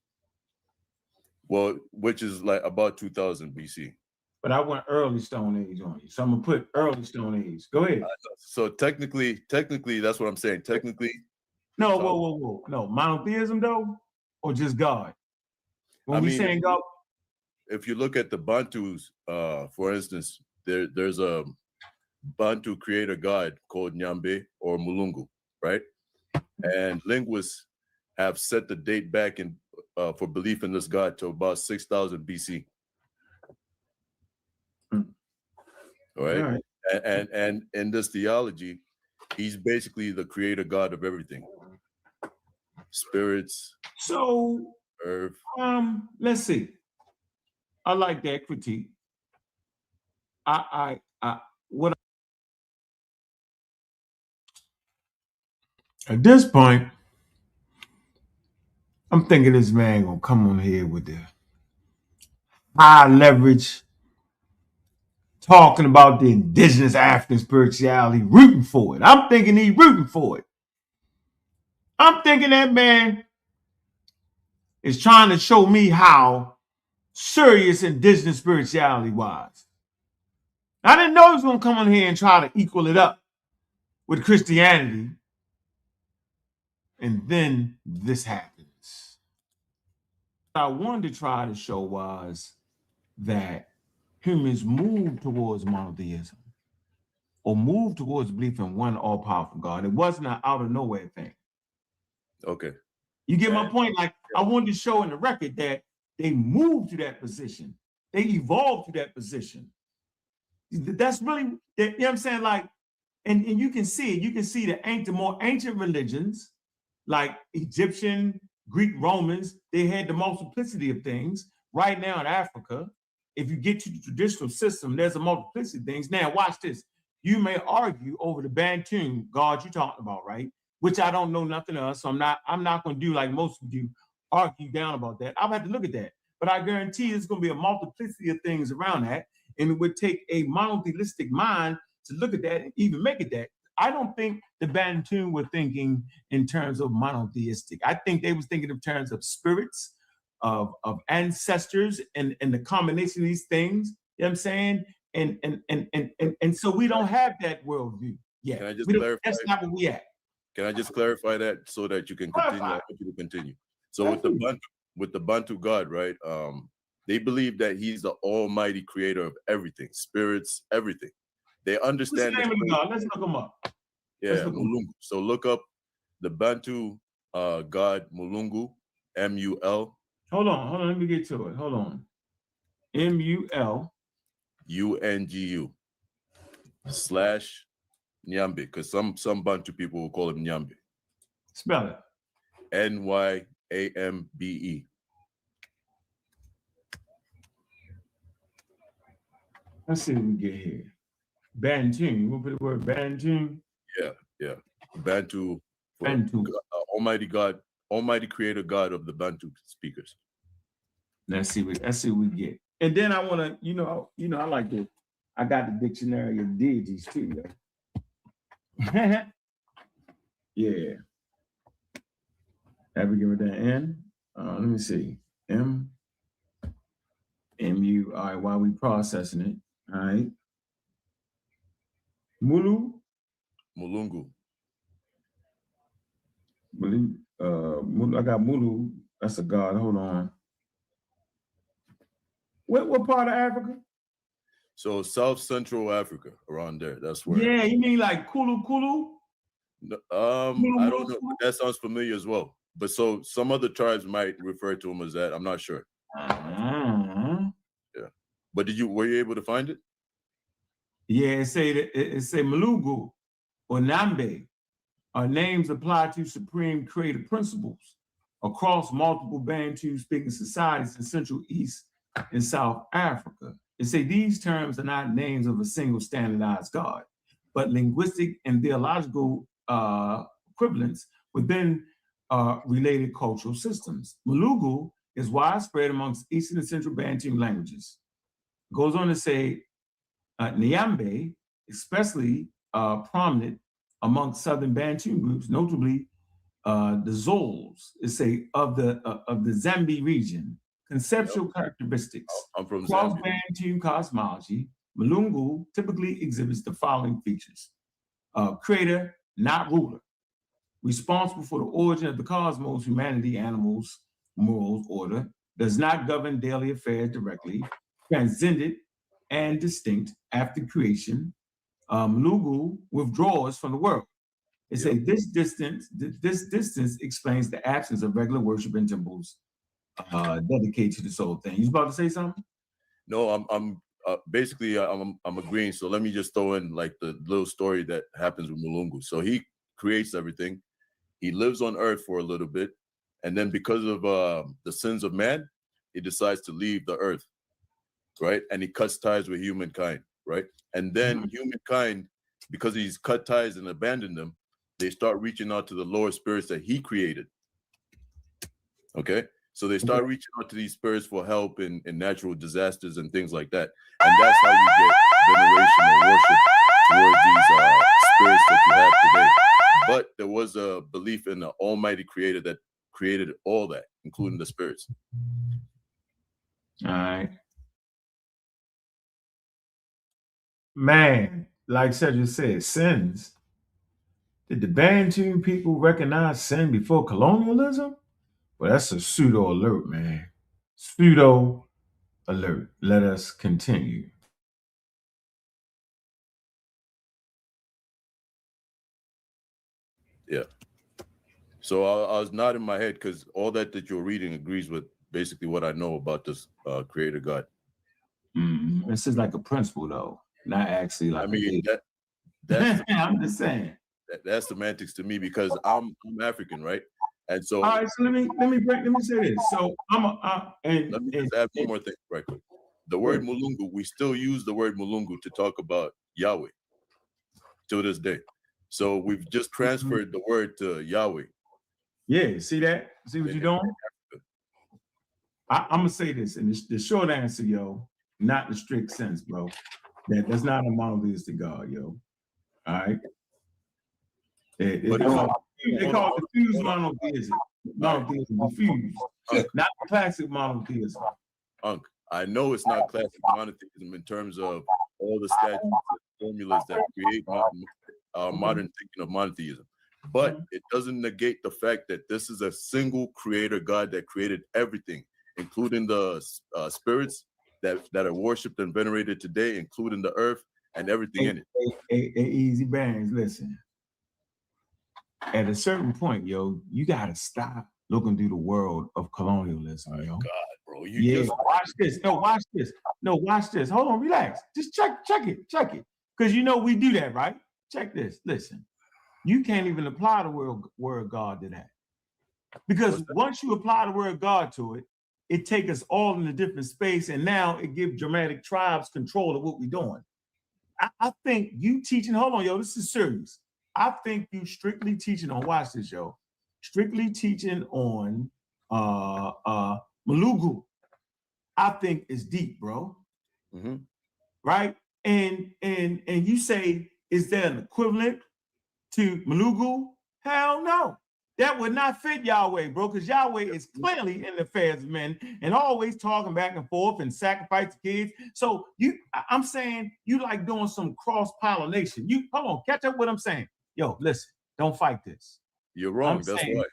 Well, which is like about 2000 BC. But I went early Stone Age on you, so I'm gonna put early Stone Age. Go ahead. So technically, that's what I'm saying. Technically, no, whoa, no monotheism though, or just God. When we saying God, if you look at the Bantus, for instance, there's a Bantu creator god called Nyambe or Mulungu. right? And linguists have set the date back in for belief in this God to about 6,000 BC. All right. And in this theology, he's basically the creator God of everything. Spirits. So earth. Let's see. I like that critique. At this point, I'm thinking this man gonna come on here with the high leverage, talking about the indigenous African spirituality, rooting for it. I'm thinking he's rooting for it. I'm thinking that man is trying to show me how serious indigenous spirituality was. I didn't know he was gonna come on here and try to equal it up with Christianity. And then this happens. What I wanted to try to show was that humans move towards monotheism or move towards belief in one all-powerful God. It wasn't an out of nowhere thing. Okay. You get my point? Like, I wanted to show in the record that they moved to that position. They evolved to that position. That's really, you know what I'm saying? Like, and you can see it. You can see the more ancient religions, like Egyptian, Greek, Romans, they had the multiplicity of things. Right now in Africa, if you get to the traditional system, there's a multiplicity of things. Now, watch this. You may argue over the Bantu God you're talking about, right? Which I don't know nothing of, so I'm not going to do like most of you, argue down about that. I'll have to look at that. But I guarantee there's going to be a multiplicity of things around that, and it would take a monotheistic mind to look at that and even make it that. I don't think the Bantu were thinking in terms of monotheistic. I think they was thinking in terms of spirits, of ancestors, and the combination of these things. You know what I'm saying? And so we don't have that worldview yet. Can I just clarify? That's not where we at. Can I just clarify that so that you can continue? I want you to continue. So with the Bantu God, right? They believe that he's the almighty creator of everything, spirits, everything. They understand. What's the name of the God? Let's look him up. Yeah, Mulungu. So look up the Bantu God Mulungu, M-U-L. Hold on. Let me get to it. Hold on. M-U-L. U-N-G-U / Nyambe, because some Bantu people will call him Nyambe. Spell it. N-Y-A-M-B-E. Let's see what we get here. Bantu. We'll put the word Bantu. Yeah. Bantu. Bantu. Almighty God, almighty creator God of the Bantu speakers. Let's see what we get. And then I want to, I like to, I got the dictionary of deities too. Yeah. Have we give it that N? Let me see. M-U. All right, while we processing it. All right. Mulungu. I got Mulu. That's a god. Hold on. What part of Africa? So South Central Africa, around there. That's where. Yeah, you mean like Kulu? I don't know. That sounds familiar as well. But so some other tribes might refer to him as that. I'm not sure. Yeah. But were you able to find it? Yeah, it say Malugu or Nambe are names applied to supreme creative principles across multiple Bantu speaking societies in Central, East, and South Africa. It say these terms are not names of a single standardized God, but linguistic and theological equivalents within related cultural systems. Malugu is widespread amongst Eastern and Central Bantu languages. It goes on to say Nyambe, especially prominent amongst Southern Bantu groups, notably the Zols, of the Zambi region. Conceptual characteristics. I'm from Cross-Bantu cosmology. Mulungu typically exhibits the following features: creator, not ruler, responsible for the origin of the cosmos, humanity, animals, morals, order, does not govern daily affairs directly, transcendent and distinct after creation. Mulungu withdraws from the world. It says this distance explains the absence of regular worship in temples dedicated to the soul thing. You was about to say something? No, I'm basically I'm agreeing. So let me just throw in like the little story that happens with Mulungu. So he creates everything. He lives on earth for a little bit, and then because of the sins of man, he decides to leave the earth, right? And he cuts ties with humankind, right? And then humankind, because he's cut ties and abandoned them, they start reaching out to the lower spirits that he created. Okay, so they start reaching out to these spirits for help in natural disasters and things like that, and that's how you get veneration or worship towards these spirits that you have today. But there was a belief in the Almighty Creator that created all that, including the spirits. All right. Man, like Cedric said, sins. Did the Bantu people recognize sin before colonialism? Well, that's a pseudo alert, man. Pseudo alert. Let us continue. Yeah. So I was nodding my head because all that you're reading agrees with basically what I know about this Creator God. This is like a principle, though, not actually like. I mean, that's I'm just saying. That's semantics to me because I'm African, right? And so, all right. So let me say this. So let me just add one more thing, right quick. The word Mulungu, we still use the word Mulungu to talk about Yahweh to this day. So we've just transferred the word to Yahweh. Yeah, see that? See what you're doing? I'm gonna say this, and the short answer, yo, not the strict sense, bro. That's not a monotheistic God, yo. All right. They call it diffused monotheism. Monotheism, diffused, not classic monotheism. Ankh, I know it's not classic monotheism in terms of all the statutes and formulas that create modern thinking of monotheism. But it doesn't negate the fact that this is a single creator God that created everything, including the spirits that are worshipped and venerated today, including the earth and everything in it. Easy bands, listen. At a certain point, yo, you gotta stop looking through the world of colonialism, yo. God, bro. Watch this. No, watch this. No, watch this. Hold on, relax. Just check it. Because you know we do that, right? Check this. Listen. You can't even apply the word God to that. Because once you apply the word God to it, it takes us all in a different space, and now it gives dramatic tribes control of what we're doing. I think you teaching, hold on, yo, this is serious. I think you strictly teaching on, watch this, yo, strictly teaching on Mulungu, I think is deep, bro. Right? And you say, is there an equivalent to Mulungu? Hell no. That would not fit Yahweh, bro, because Yahweh is clearly in the affairs of men and always talking back and forth and sacrificing kids. So I'm saying you like doing some cross-pollination. Hold on, catch up what I'm saying. Yo, listen, don't fight this. You're wrong. That's why.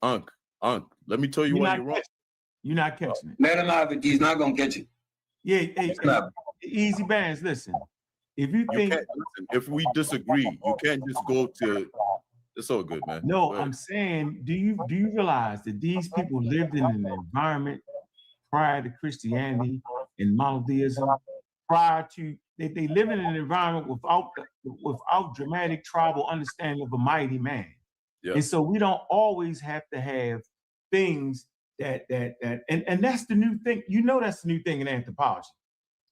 Ankh, let me tell you why you're wrong. You're not catching it. Let him have it. He's not going to catch it. Yeah, easy bands, listen. If you think, if we disagree, you can't just go to. It's all good, man. No, I'm saying, do you realize that these people lived in an environment prior to Christianity and monotheism? Prior to they live in an environment without dramatic tribal understanding of a mighty man. Yeah. And so we don't always have to have things that and that's the new thing. You know, that's the new thing in anthropology.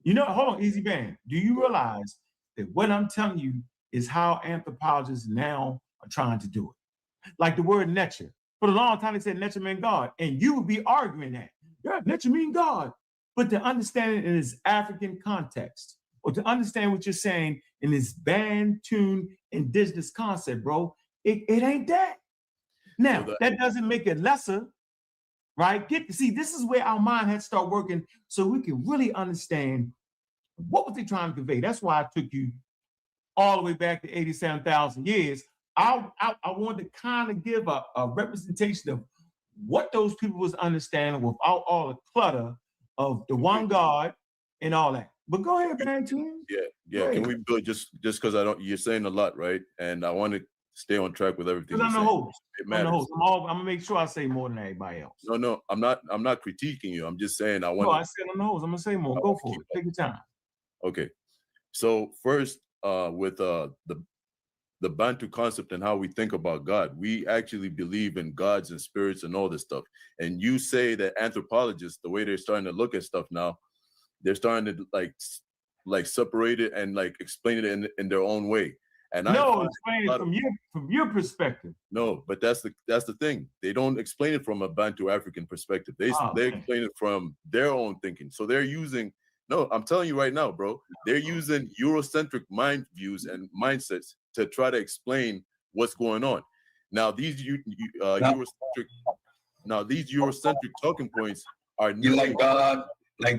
You know, hold on, easy band. Do you realize that what I'm telling you is how anthropologists now are trying to do it? Like the word nature. For a long time, they said nature meant God. And you would be arguing that. Yeah, nature means God. But to understand it in its African context, or to understand what you're saying in this Bantu indigenous concept, bro, it ain't that. Now, that doesn't make it lesser, right? See, this is where our mind had to start working so we can really understand what was they trying to convey. That's why I took you all the way back to 87,000 years. I wanted to kind of give a representation of what those people was understanding without all the clutter of the one God and all that. But go ahead, Bantu. Yeah. Can we do it just because you're saying a lot, right? And I want to stay on track with everything. Because I'm the host. It matters. I'm gonna make sure I say more than everybody else. No, I'm not critiquing you. I'm just saying I want. No, I said I'm the host. I'm gonna say more. Go for it. Take your time. Okay. So first, with the Bantu concept and how we think about God, we actually believe in gods and spirits and all this stuff. And you say that anthropologists, the way they're starting to look at stuff now, they're starting to like separate it and like explain it in their own way. And explain it from your perspective. No, but that's the thing. They don't explain it from a Bantu African perspective. They explain it from their own thinking. So they're using. No, I'm telling you right now, bro. They're using Eurocentric mind views and mindsets to try to explain what's going on. Now these Eurocentric talking points are new. Like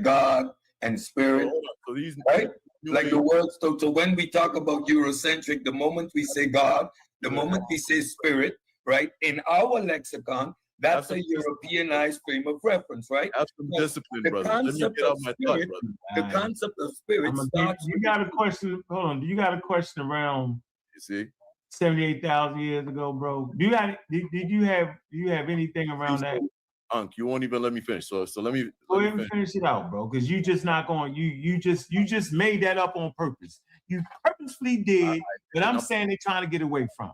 God and spirit, so these, right? Like the words. So when we talk about Eurocentric, the moment we say God, the moment we say spirit, right? In our lexicon, that's a Europeanized frame of reference, right? Have some discipline, brother. Let me get out my thought, brother. The concept of spirit starts. You got a question? Hold on. Do you got a question around? You see, 78,000 years ago, bro. Do you have anything around that? Ankh, you won't even let me finish. So let me go ahead and finish it out, bro. Because you just not going. You just made that up on purpose. You purposefully did. But I'm saying they're trying to get away from.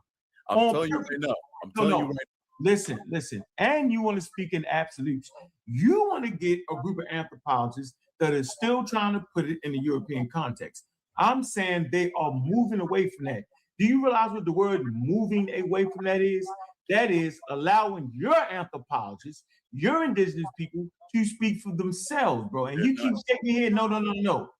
I'm telling you right now. I'm telling you right now. Listen. And you want to speak in absolutes. You want to get a group of anthropologists that are still trying to put it in the European context. I'm saying they are moving away from that. Do you realize what the word moving away from that is? That is allowing your anthropologists, your indigenous people to speak for themselves, bro. And you keep shaking your head, no.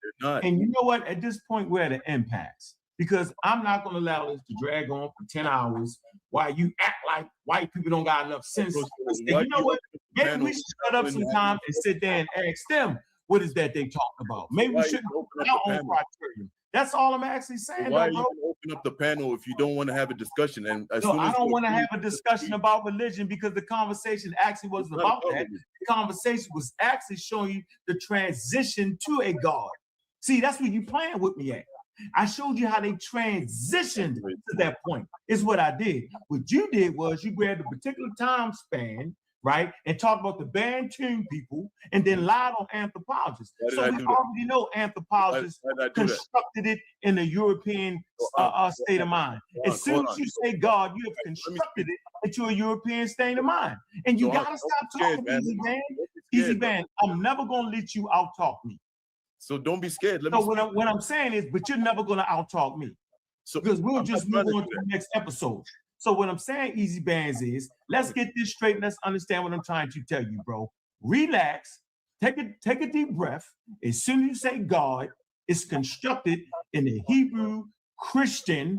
And you know what? At this point, we're at an impasse. Because I'm not going to allow this to drag on for 10 hours while you act like white people don't got enough sense. And you know what? Maybe we should shut up some time and sit there and ask them what is that they talk about. Maybe we shouldn't open our own criteria. That's all I'm actually saying. Why are you going to open up the panel if you don't want to have a discussion? And I don't want to have a discussion about religion because the conversation actually wasn't about that. The conversation was actually showing you the transition to a God. See, that's what you playing with me at. I showed you how they transitioned to that point. Is what I did. What you did was you grabbed a particular time span, right, and talked about the Bantu people, and then lied on anthropologists. So we already know anthropologists constructed it in a European state of mind. As soon as you say God, you have constructed it into a European state of mind. And you gotta stop talking, Easy Man. Easy Man, I'm never gonna let you out-talk me. So don't be scared. What I'm saying is, but you're never gonna out-talk me. So because we'll just move on to the next episode. So what I'm saying, Easy Bands, is let's get this straight. Let's understand what I'm trying to tell you, bro. Relax, take a deep breath. As soon as you say God, it's constructed in the Hebrew, Christian,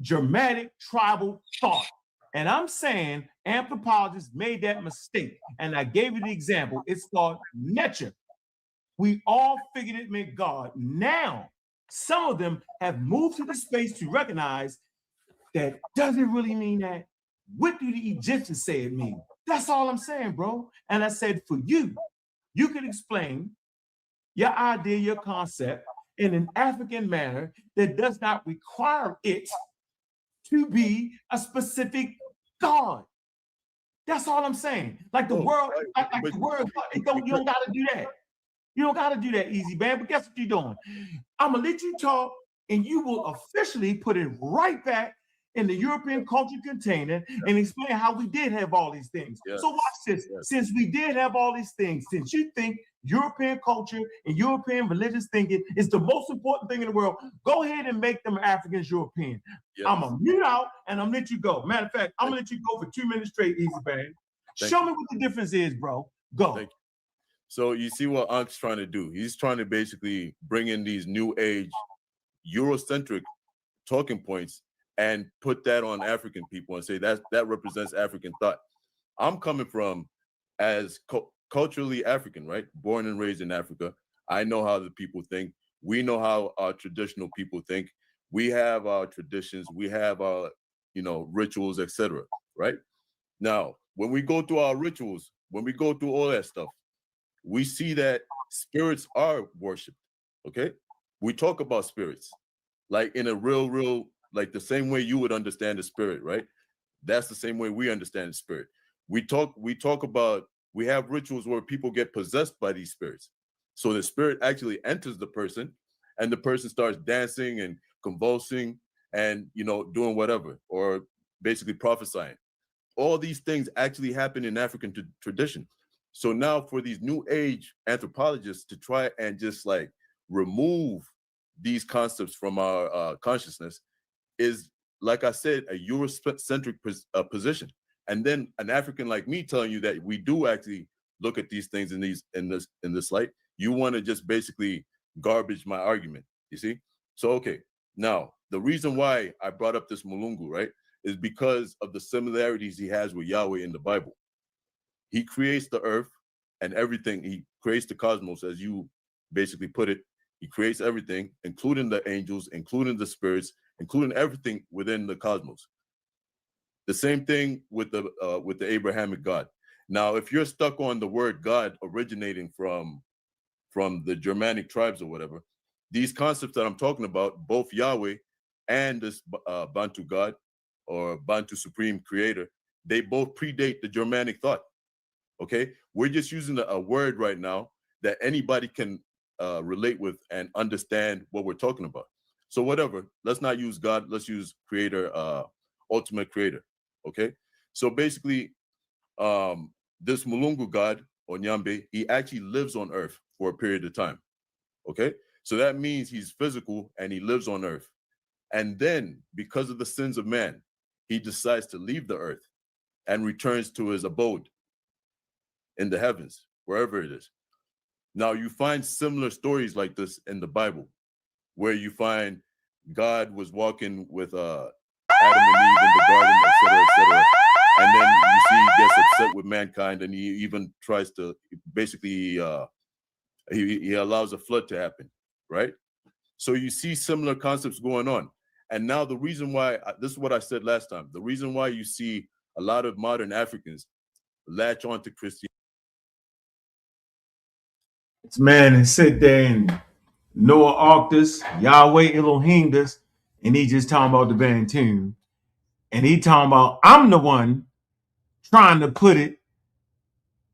Germanic, tribal thought. And I'm saying anthropologists made that mistake. And I gave you the example. It's called nature. We all figured it meant God. Now, some of them have moved to the space to recognize that doesn't really mean that. What do the Egyptians say it means? That's all I'm saying, bro. And I said, for you can explain your idea, your concept in an African manner that does not require it to be a specific God. That's all I'm saying. Like the world, the word, you don't got to do that. You don't got to do that, Easy Band. But guess what you're doing? I'm going to let you talk, and you will officially put it right back in the European culture container and explain how we did have all these things. Yes. So watch this. Yes. Since we did have all these things, since you think European culture and European religious thinking is the most important thing in the world, go ahead and make them Africans European. Yes. I'm going to mute out and I'm going to let you go. Matter of fact, I'm going to let you go for 2 minutes straight, Easy Band. Show me what the difference is, bro. Go. Thank you. So you see what Ankh's trying to do. He's trying to basically bring in these new age Eurocentric talking points and put that on African people and say that represents African thought. I'm coming from as culturally African, right? Born and raised in Africa. I know how the people think. We know how our traditional people think. We have our traditions. We have our, rituals, etc. Right? Now, when we go through our rituals, when we go through all that stuff, we see that spirits are worshipped. Okay, we talk about spirits like in a real, like the same way you would understand the spirit, right? That's the same way we understand the spirit. We talk about, we have rituals where people get possessed by these spirits. So the spirit actually enters the person and the person starts dancing and convulsing and, you know, doing whatever, or basically prophesying. All these things actually happen in African tradition. So now for these new age anthropologists to try and just like remove these concepts from our consciousness is, like I said, a Eurocentric position. And then an African like me telling you that we do actually look at these things in this light, you want to just basically garbage my argument, you see? So, okay, now the reason why I brought up this Mulungu, right, is because of the similarities he has with Yahweh in the Bible. He creates the earth and everything. He creates the cosmos, as you basically put it. He creates everything, including the angels, including the spirits, including everything within the cosmos. The same thing with the Abrahamic God. Now, if you're stuck on the word God originating from the Germanic tribes or whatever, these concepts that I'm talking about, both Yahweh and this Bantu God or Bantu Supreme Creator, they both predate the Germanic thought. Okay, we're just using a word right now that anybody can relate with and understand what we're talking about. So whatever, let's not use God, let's use Creator, ultimate Creator. Okay, so basically, this Mulungu God or Nyambe, he actually lives on Earth for a period of time. Okay, so that means he's physical and he lives on Earth. And then, because of the sins of man, he decides to leave the earth and returns to his abode in the heavens, wherever it is. Now, you find similar stories like this in the Bible, where you find God was walking with Adam and Eve in the garden, etc., and then you see he gets upset with mankind, and he even tries to basically he allows a flood to happen, right? So you see similar concepts going on. And now the reason why, this is what I said last time, the reason why you see a lot of modern Africans latch on to Christianity. Man, and sit there and Noah Arctus, Yahweh Elohim this, and he just talking about the Bantu. And he talking about, I'm the one trying to put it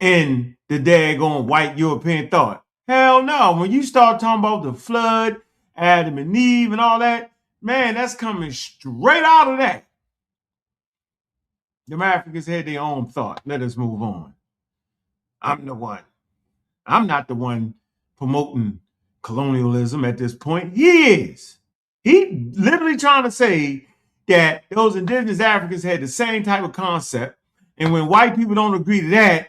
in the daggone white European thought. Hell no. When you start talking about the flood, Adam and Eve and all that, man, that's coming straight out of that. The Africans had their own thought. Let us move on. I'm the one. I'm not the one promoting colonialism at this point. He is. He literally trying to say that those indigenous Africans had the same type of concept. And when white people don't agree to that,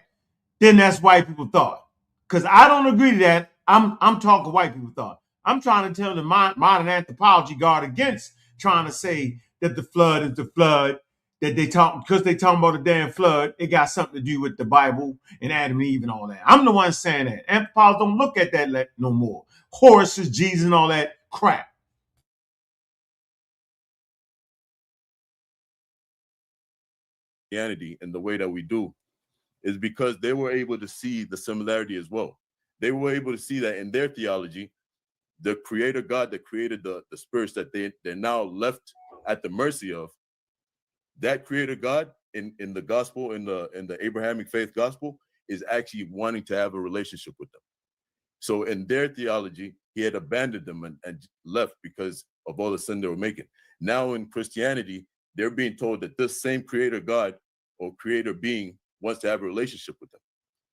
then that's white people thought. Because I don't agree to that. I'm talking white people thought. I'm trying to tell the modern anthropology guard against trying to say that the flood is the flood, that they talk, because they talking about the damn flood, it got something to do with the Bible and Adam and Eve and all that. I'm the one saying that. Anthropologists don't look at that no more. Horses, Jesus, and all that crap. Christianity in the way that we do is because they were able to see the similarity as well. They were able to see that in their theology, the creator God that created the spirits that they're now left at the mercy of, that creator God in the gospel, in the Abrahamic faith gospel, is actually wanting to have a relationship with them. So in their theology, he had abandoned them and left because of all the sin they were making. Now in Christianity, they're being told that this same creator God or creator being wants to have a relationship with them.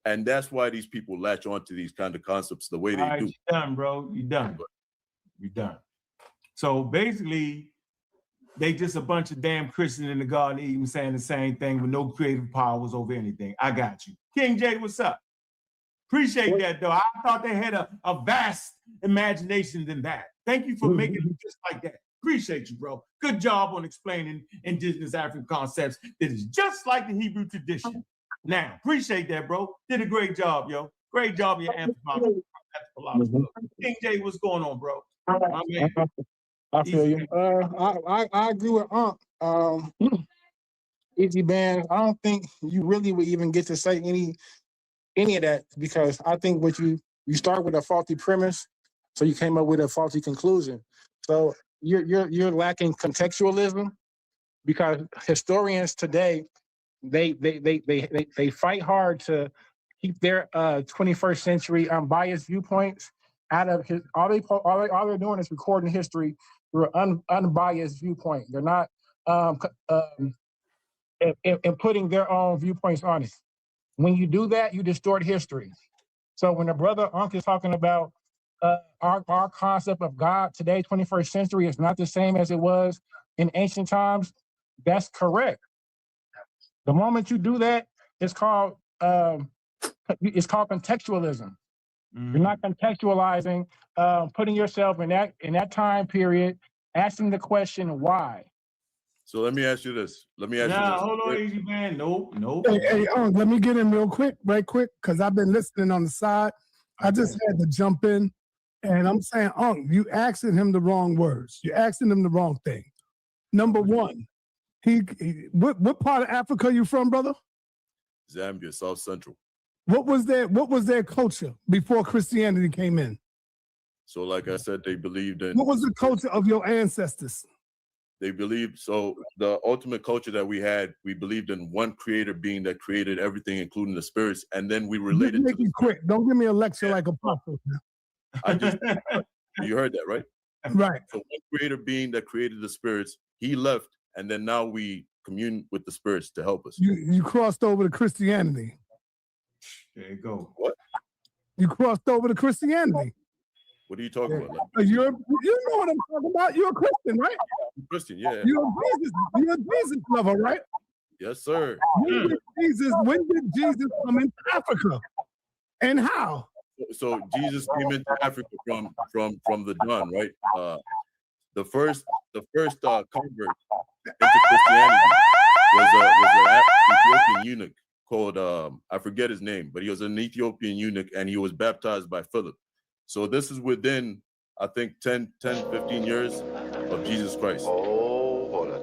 And that's why these people latch on to these kind of concepts the way they do. You're done, bro. You're done. You're done. So basically, they just a bunch of damn Christians in the Garden of Eden saying the same thing with no creative powers over anything. I got you. King J, what's up? Appreciate that, though. I thought they had a vast imagination than that. Thank you for making it just like that. Appreciate you, bro. Good job on explaining indigenous African concepts that is just like the Hebrew tradition. Now, appreciate that, bro. Did a great job, yo. Great job, your anthropology. King J, what's going on, bro? My man. I feel you. I agree with Easy Band. I don't think you really would even get to say any of that, because I think what you start with a faulty premise, So you came up with a faulty conclusion. So you're lacking contextualism, because historians today, they fight hard to keep their 21st century unbiased viewpoints out of his. All they're doing is recording history through an unbiased viewpoint. They're not and putting their own viewpoints on it. When you do that, you distort history. So when the brother Ankh is talking about our concept of God today, 21st century, is not the same as it was in ancient times, that's correct. The moment you do that, it's called contextualism. You're not contextualizing, putting yourself in that time period, asking the question why. So let me ask you this. Hold on, easy man. Nope. Hey, let me get in right quick, because I've been listening on the side. I just had to jump in, and I'm saying, you asking him the wrong words. You're asking him the wrong thing. Number one, what part of Africa you from, brother? Zambia, South Central. What was their culture before Christianity came in? So like I said, they believed in. What was the culture of your ancestors? They believed, so the ultimate culture that we had, we believed in one creator being that created everything, including the spirits, and then we related. Make it quick. Don't give me a lecture like Apostle. You heard that, right? Right. So one creator being that created the spirits, he left, and then now we commune with the spirits to help us. You crossed over to Christianity. There you go. What? You crossed over to Christianity. What are you talking about? You know what I'm talking about? You're a Christian, right? Christian, yeah. You're a Jesus lover, right? Yes, sir. When did Jesus come into Africa? And how? So Jesus came into Africa from the dawn, right? The first convert into Christianity was an Ethiopian eunuch called I forget his name, but he was an Ethiopian eunuch, and he was baptized by Philip. So this is within, I think, 10, 15 years of Jesus Christ.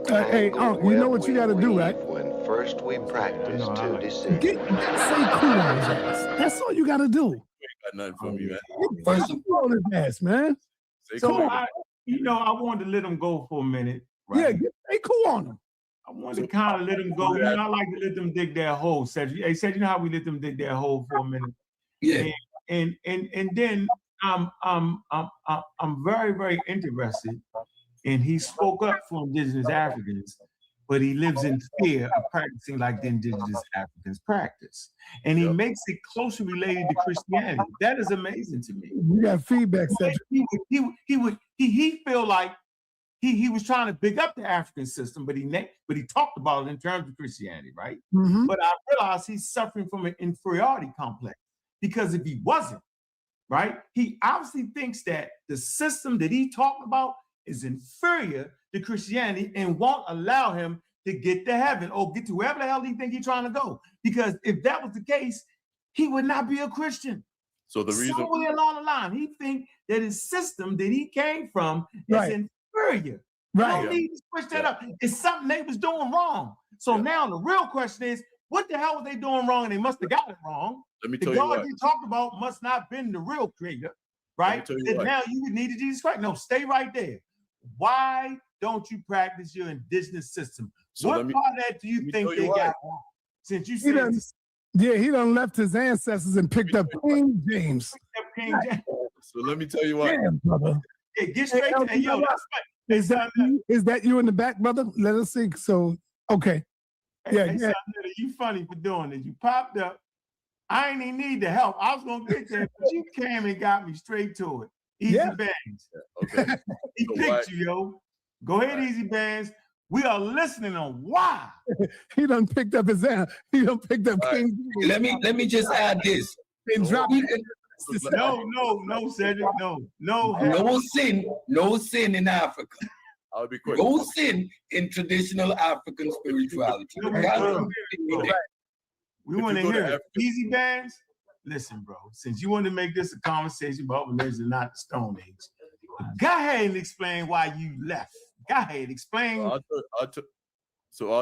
Hey, you know what you got to do, right? When first we practice to descend. Say cool on his ass. That's all you got to do. You ain't got nothing for me, man. First cool on his ass, man. I wanted to let him go for a minute. Right? Yeah, stay cool on him. I wanted to kind of let them go. I like to let them dig their hole. Said, you know how we let them dig their hole for a minute? Yeah. And then I'm very, very interested. And he spoke up for indigenous Africans, but he lives in fear of practicing like the indigenous Africans practice. And he makes it closely related to Christianity. That is amazing to me. We got feedback, Cedric. He feel like he was trying to big up the African system, but he talked about it in terms of Christianity, right? Mm-hmm. But I realized he's suffering from an inferiority complex, because if he wasn't, right, he obviously thinks that the system that he talked about is inferior to Christianity and won't allow him to get to heaven or get to wherever the hell he think he's trying to go. Because if that was the case, he would not be a Christian. So the reason somewhere along the line, he think that his system that he came from is inferior. Right. You don't need to switch that up. It's something they was doing wrong. So now the real question is, what the hell was they doing wrong? And they must have got it wrong. Let me the tell you God what. you talked about must not have been the real creator, right? And now you would need Jesus Christ. No, stay right there. Why don't you practice your indigenous system? So what part of that do you think they got wrong? Since you said he done left his ancestors and picked up King James. So let me tell you why. Damn, brother. Yeah, get straight to yo. Is that you in the back, brother? Let us see. So okay. Hey, you funny for doing this. You popped up. I ain't even need the help. I was gonna get there, but you came and got me straight to it. Easy Bands. Okay. He picked you, yo. Go ahead, Easy Bands. We are listening on why. He done picked up his he done picked up King. Let me just add this. And drop No, Cedric, no. No sin in Africa. I'll be quick. No sin in traditional African spirituality. We want to hear it. Easy Bands. Listen, bro, since you want to make this a conversation about religion, not the Stone Age, go ahead and explain why you left. Go ahead, explain. I'll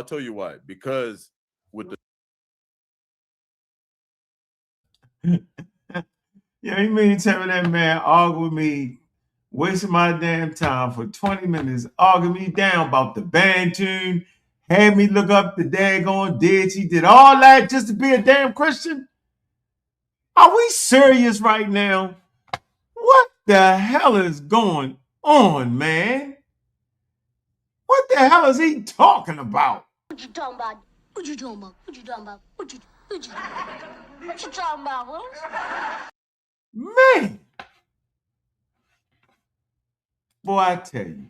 tell you why. Because with Yeah, you mean tell me that man argued with me, wasting my damn time for 20 minutes, arguing me down about the band tune, had me look up the daggone deity, did all that just to be a damn Christian? Are we serious right now? What the hell is going on, man? What the hell is he talking about? What you talking about? What you talking about? What you talking about? What you talking about, Willis? Man. Boy, I tell you.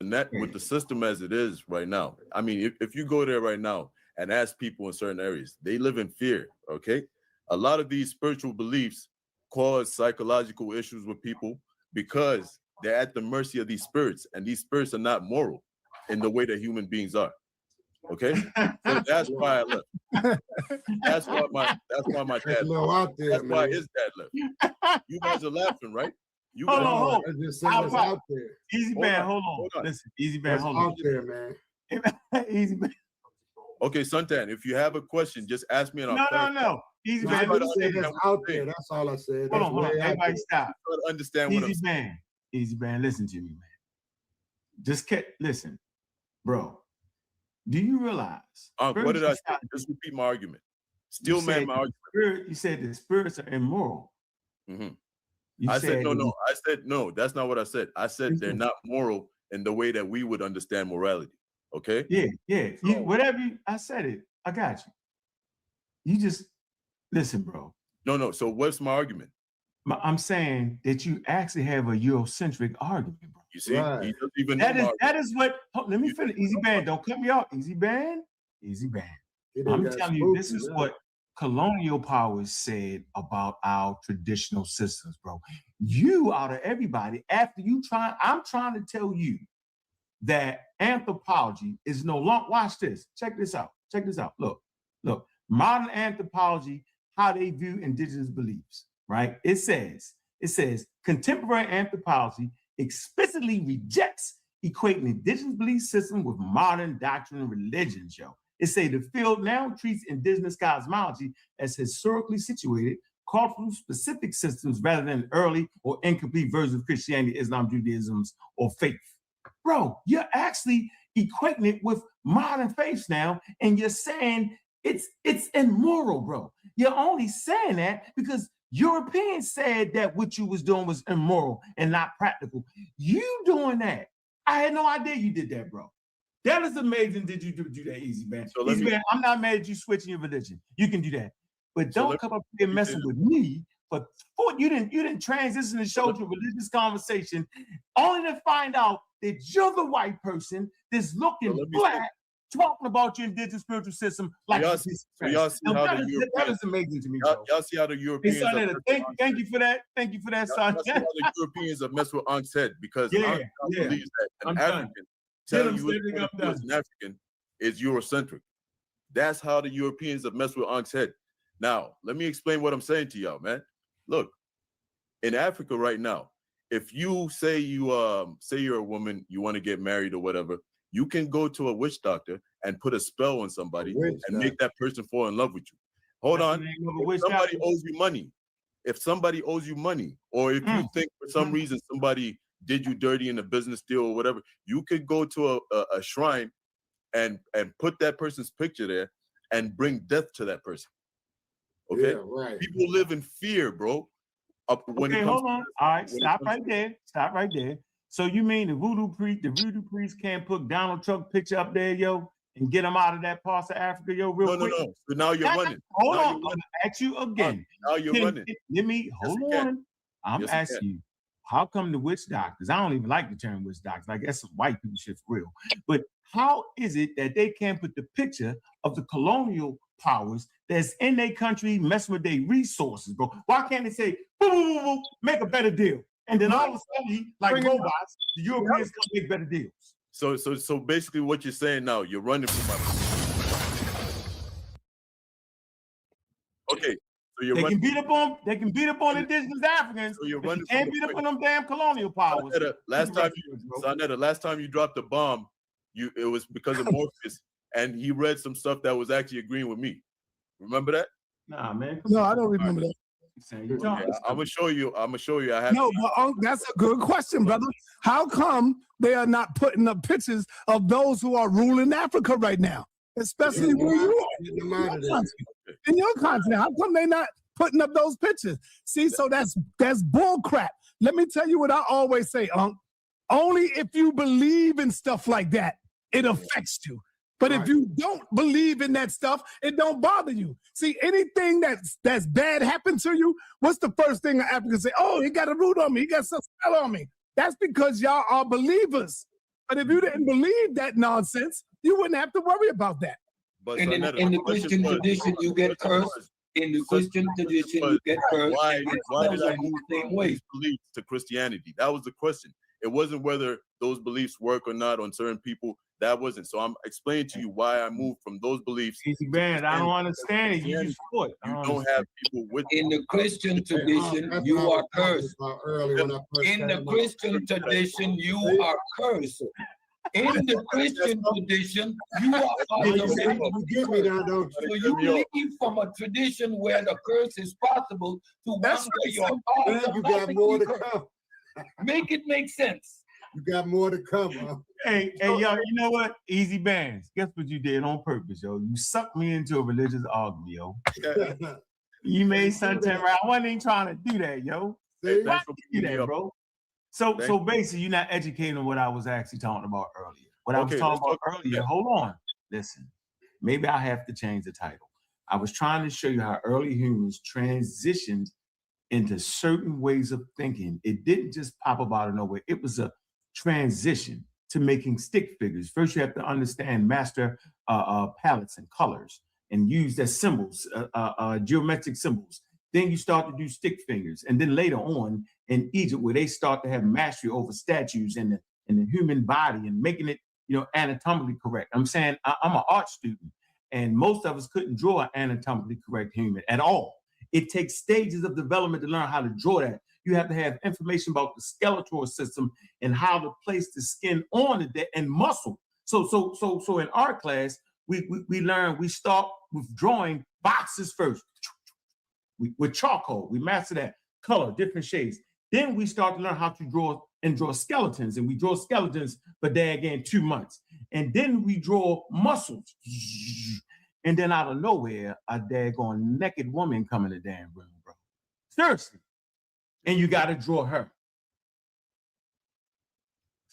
And that with the system as it is right now, I mean, if you go there right now and ask people in certain areas, they live in fear, okay? A lot of these spiritual beliefs cause psychological issues with people because they're at the mercy of these spirits, and these spirits are not moral in the way that human beings are. Okay, so that's why I left. That's why my dad left. That's why his dad left. You guys are laughing, right? You guys hold I just said it's out there. Easy man, hold on. Listen, easy man, hold on. Out there, man. Easy man. Okay, Suntan, if you have a question, just ask me and I'll No. Easy man. It's out there. That's all I said. Hold on. Everybody stop. Try to understand what I'm saying. Easy man, listen to me, man. Just listen, bro. Do you realize? What did I say? Just repeat my argument. Still, man, my argument. You said the spirits are immoral. Mm-hmm. I said no. I said no. That's not what I said. I said they're not moral in the way that we would understand morality. Okay? Yeah. So, I said it. I got you. You just listen, bro. No. So what's my argument? I'm saying that you actually have a Eurocentric argument, bro. You see, right. He doesn't even that is what. Let me finish. Easy band, don't cut me off. Easy band. I'm telling you, this is what colonial powers said about our traditional systems, bro. You, out of everybody, I'm trying to tell you that anthropology is no longer. Watch this. Check this out. Look. Modern anthropology, how they view indigenous beliefs, right? It says contemporary anthropology explicitly rejects equating indigenous belief system with modern doctrine and religions, yo. It say the field now treats indigenous cosmology as historically situated, cultural specific systems rather than early or incomplete versions of Christianity, Islam, Judaism, or faith. Bro, you're actually equating it with modern faiths now, and you're saying it's immoral, bro. You're only saying that because Europeans said that what you was doing was immoral and not practical. You doing that. I had no idea you did that, bro. That is amazing. Did you do that, Easy Man? So Easy Man, I'm not mad at you switching your religion. You can do that. But don't come up here messing with me. But you didn't transition and show to a religious conversation only to find out that you're the white person that's looking black, talking about your indigenous spiritual system like y'all see how that is amazing to me. Y'all see how the Europeans thank you for that. Thank you for that, son. Y'all see how the Europeans are messing with Ankh's head because Ankh believes that an African telling you as an African is Eurocentric. That's how the Europeans have messed with Ankh's head. Now, let me explain what I'm saying to y'all, man. Look, in Africa right now, if you say you're a woman, you want to get married or whatever, you can go to a witch doctor and put a spell on somebody and make that person fall in love with you. Hold on. If somebody owes you money, or if you think for some reason somebody did you dirty in a business deal or whatever, you could go to a shrine and put that person's picture there and bring death to that person. Okay? Yeah, right. People live in fear, bro. Hold on. All right, stop right there. So you mean the voodoo priest can't put Donald Trump picture up there, yo, and get him out of that part of Africa, yo, real quick? No. So now you're running. Hold on. I'm gonna ask you again. Now you're running. Let me hold on. I'm asking you. How come the witch doctors? I don't even like the term witch doctors. I guess some white people shit for real. But how is it that they can't put the picture of the colonial powers that's in their country messing with their resources, bro? Why can't they say, boo, make a better deal? And then all of a sudden, like robots, the Europeans come make better deals. So basically what you're saying now, you're running from my... Okay. So they can beat up on indigenous Africans. So you're running. You can't beat up on them damn colonial powers. Last time you dropped the bomb, it was because of Morpheus, and he read some stuff that was actually agreeing with me. Remember that? Nah, man. No, I don't remember that. I'm gonna show you. I have. No, but that's a good question, brother. How come they are not putting up pictures of those who are ruling Africa right now, especially where you are in your continent? How come they not putting up those pictures? See, so that's bull crap. Let me tell you what I always say, only if you believe in stuff like that, it affects you. But if you don't believe in that stuff, it don't bother you. See, anything that's bad happened to you, what's the first thing an African say? Oh, he got a root on me. He got some spell on me. That's because y'all are believers. But if you didn't believe that nonsense, you wouldn't have to worry about that. But in the Christian tradition, you get cursed. In the Christian tradition, you get cursed. Why did I move from these beliefs to Christianity? That was the question. It wasn't whether those beliefs work or not on certain people. That wasn't. So I'm explaining to you why I moved from those beliefs. Easy band. I don't understand it. You just fought. You don't have people with. In the Christian tradition, you are cursed. In the Christian tradition, you are cursed. In the Christian tradition, you are so you leave from a tradition where the curse is possible to one where you got more to come. Make it make sense. You got more to come, huh? Hey, yo, you know what? Easy bands. Guess what you did on purpose, yo? You sucked me into a religious argument, yo. You made something right. I wasn't even trying to do that, yo. Why did you do that, bro? So basically, you're not educating on what I was actually talking about earlier. What I was talking about earlier, hold on. Listen, maybe I have to change the title. I was trying to show you how early humans transitioned into certain ways of thinking. It didn't just pop up out of nowhere. It was a transition to making stick figures. First, you have to understand master palettes and colors and use their symbols, geometric symbols. Then you start to do stick figures. And then later on in Egypt, where they start to have mastery over statues and the human body and making it, anatomically correct. I'm saying I'm an art student, and most of us couldn't draw an anatomically correct human at all. It takes stages of development to learn how to draw that. You have to have information about the skeletal system and how to place the skin on it and muscle. So in art class, we start with drawing boxes first. With charcoal, we master that color, different shades. Then we start to learn how to draw skeletons, and we draw skeletons for again 2 months. And then we draw muscles. And then out of nowhere, a daggone naked woman come in the damn room, bro. Seriously. And you got to draw her.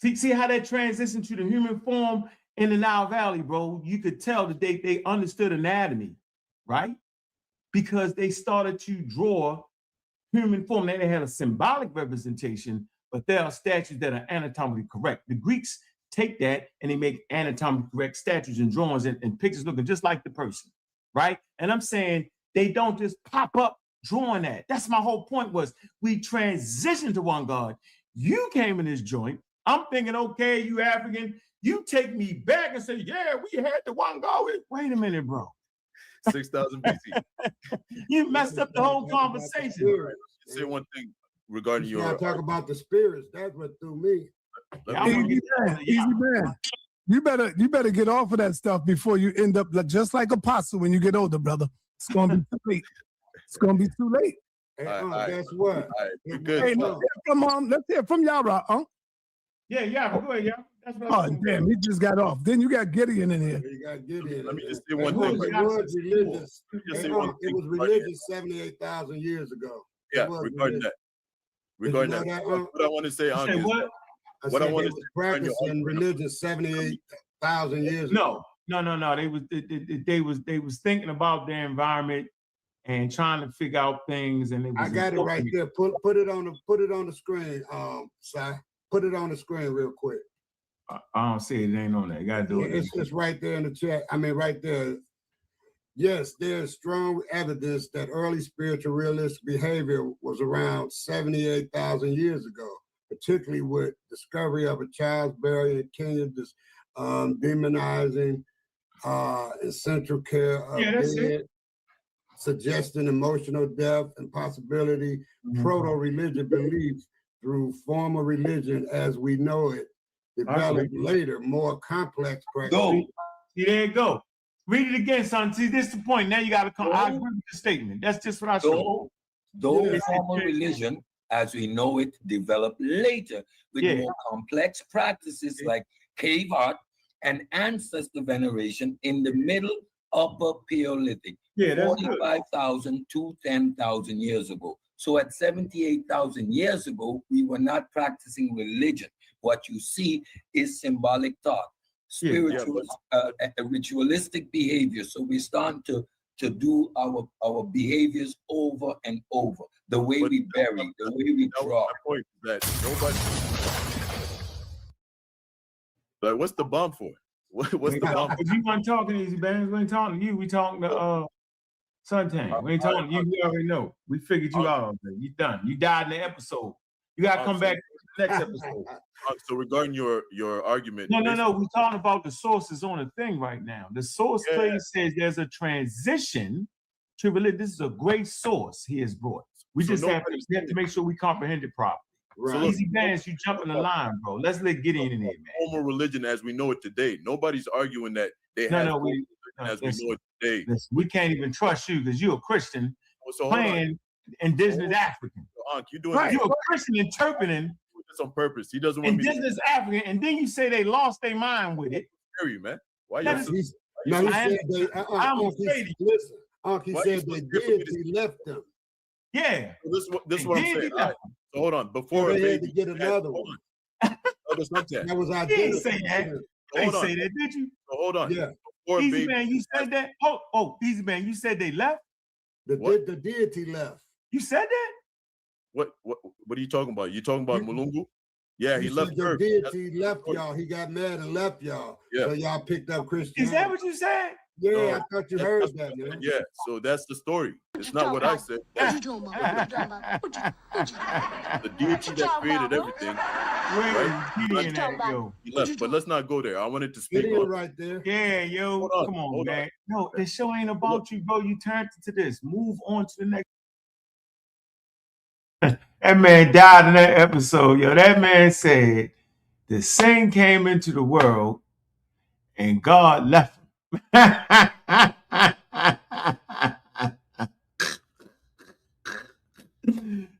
See how that transitioned to the human form in the Nile Valley, bro? You could tell that they understood anatomy, right? Because they started to draw human form. They had a symbolic representation, but there are statues that are anatomically correct. The Greeks take that and they make anatomically correct statues and drawings and pictures looking just like the person, right? And I'm saying they don't just pop up drawing that. That's my whole point was we transitioned to one God. You came in this joint. I'm thinking, okay, you African, you take me back and say, yeah, we had the one God. Wait a minute, bro. 6,000 BC. You messed up the whole conversation. Say one thing regarding your. You talk about the spirits. That's what threw me. Easy man. You better get off of that stuff before you end up just like Apostle when you get older, brother. It's gonna be too late. It's gonna be too late. Hey, guess what? We're good. Hey, let's hear from Yara, Yeah, go ahead, yeah. That's what oh, damn, he just got off. Then you got Gideon in here. You got Gideon. Let me just say one thing. It was religious. It was religious 78,000 years ago. Yeah, regarding that. What I want to say, what I want to say, practicing religion 78,000 years ago. No. They was thinking about their environment and trying to figure out things. And I got it right there. Put it on the screen, Si. Put it on the screen real quick. I don't see it. It ain't on there. You gotta do it. It's right there in the chat. I mean, right there. Yes, there's strong evidence that early spiritual realist behavior was around 78,000 years ago, particularly with discovery of a child's burial in Kenya, demonizing essential care of dead, suggesting emotional depth and possibility, proto-religious beliefs through formal religion as we know it, developed later, more complex practices. There you go. Read it again, son. See, this is the point. Now you got to come. I agree with the statement. That's just what I saw. Those formal religion, as we know it, developed later with more complex practices like cave art and ancestor veneration in the middle upper Paleolithic, 45,000 to 10,000 years ago. So at 78,000 years ago, we were not practicing religion. What you see is symbolic thought, spiritual, ritualistic behavior. So we start to do our behaviors over and over. The way we bury, the way we draw. My point is that nobody. Like, what's the bomb for? What's the bomb? But you weren't talking, Easy Bands. We ain't talking to you. We talking to Suntan. We ain't talking to you. We already know. We figured you out already. You done. You died in the episode. You gotta come back to the next episode. So regarding your argument, no. We're talking about the sources on the thing right now. The source place says there's a transition to religion. This is a great source he has brought. We just have to make sure we comprehend it properly. Right. So Easy Bands, you jump in the line, bro. Let's get in there, man. Formal religion as we know it today. Nobody's arguing that they have religion as we know it today. Listen, we can't even trust you because you're a Christian playing indigenous African. Ankh, you're doing You're a Christian interpreting this on purpose. He doesn't want indigenous African, and then you say they lost their mind with it. Scary, man. Why you? Listen, Ankh, he said the deity left them. Yeah. This is what I'm saying. All right. So hold on. Before they had to get another one. That was our. You didn't say that. They say that, did you? So hold on. Yeah. Easy Man, you said that. Oh, Easy Man, you said they left. The deity left. You said that. What are you talking about? You talking about Mulungu? Yeah, he left. The deity left y'all. He got mad and left y'all. Yeah. So y'all picked up Christianity. Is that what you said? Yeah, I thought you heard that, man. Yeah, so that's the story. It's not what I said. The deity that created everything. Right? He left, but let's not go there. I wanted to speak on right there. Yeah, yo, come on, man. No, this show ain't about you, bro. You turned to this. Move on to the next. That man died in that episode, yo. That man said the sin came into the world and God left him.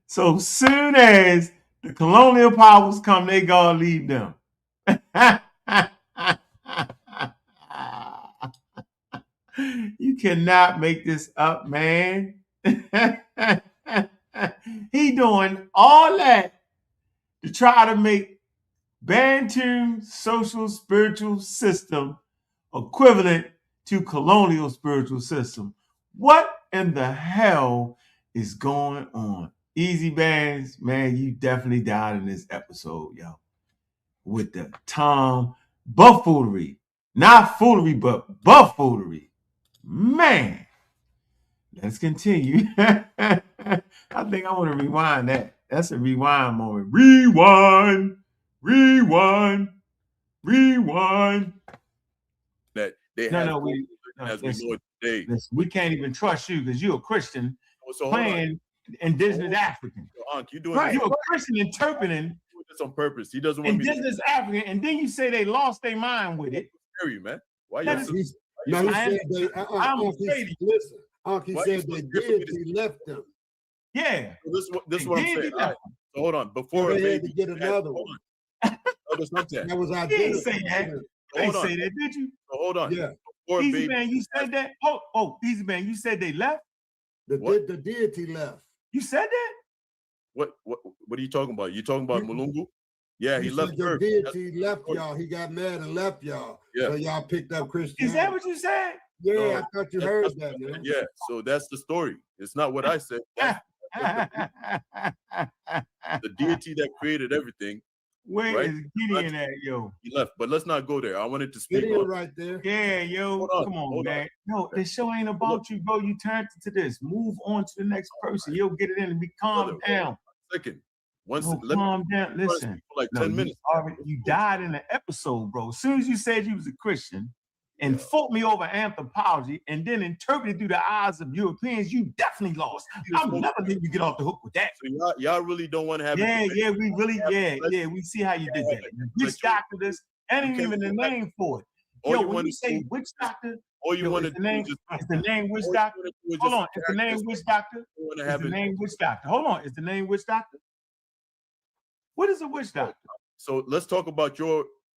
So soon as the colonial powers come, they gonna leave them. You cannot make this up, man. He doing all that to try to make Bantu social spiritual system equivalent to colonial spiritual system. What in the hell is going on? Easy Bands, man, you definitely died in this episode, yo. With the Tom buffoonery. Not foolery, but buffoonery. Man. Let's continue. I think I want to rewind that. That's a rewind moment. Rewind. That they we can't even trust you because you're a Christian playing indigenous African. Ankh, you're doing you're a Christian interpreting this on purpose. He doesn't want indigenous African, and then you say they lost their mind with it. Scary, man. Why you? Listen, Ankh, he said the deity left them. Yeah. This is what I'm saying. Right. So hold on. Before they had to get another one. That was our. You didn't say that. They say that, did you? So hold on. Yeah. Easy Man, you said that. Oh, Easy Man, you said they left. The deity left. You said that. What are you talking about? You talking about Mulungu? Yeah, he left. The deity left y'all. He got mad and left y'all. Yeah. So y'all picked up Christianity. Is that what you said? Yeah, I thought you heard that, man. Yeah, so that's the story. It's not what I said. The deity that created everything. Where is Gideon at, yo? He left, but let's not go there. I wanted to speak on right there. Yeah, yo, come on, man. No, this show ain't about you, bro. You turned to this. Move on to the next person. You'll get it in and be calm down. Second. Calm down. Listen. For 10 minutes. You died in the episode, bro. As soon as you said you was a Christian and fought me over anthropology and then interpreted through the eyes of Europeans, you definitely lost. I'm never letting you get off the hook with that. So y'all really don't want to have we see how you did that. Witch doctor this, ain't even the name for it. Yo, when you say witch doctor, all you want to do is just. Is the name witch doctor? Hold on. Is the name witch doctor? Is the name witch doctor? Hold on. Is the name witch doctor? What is a witch doctor? So let's talk about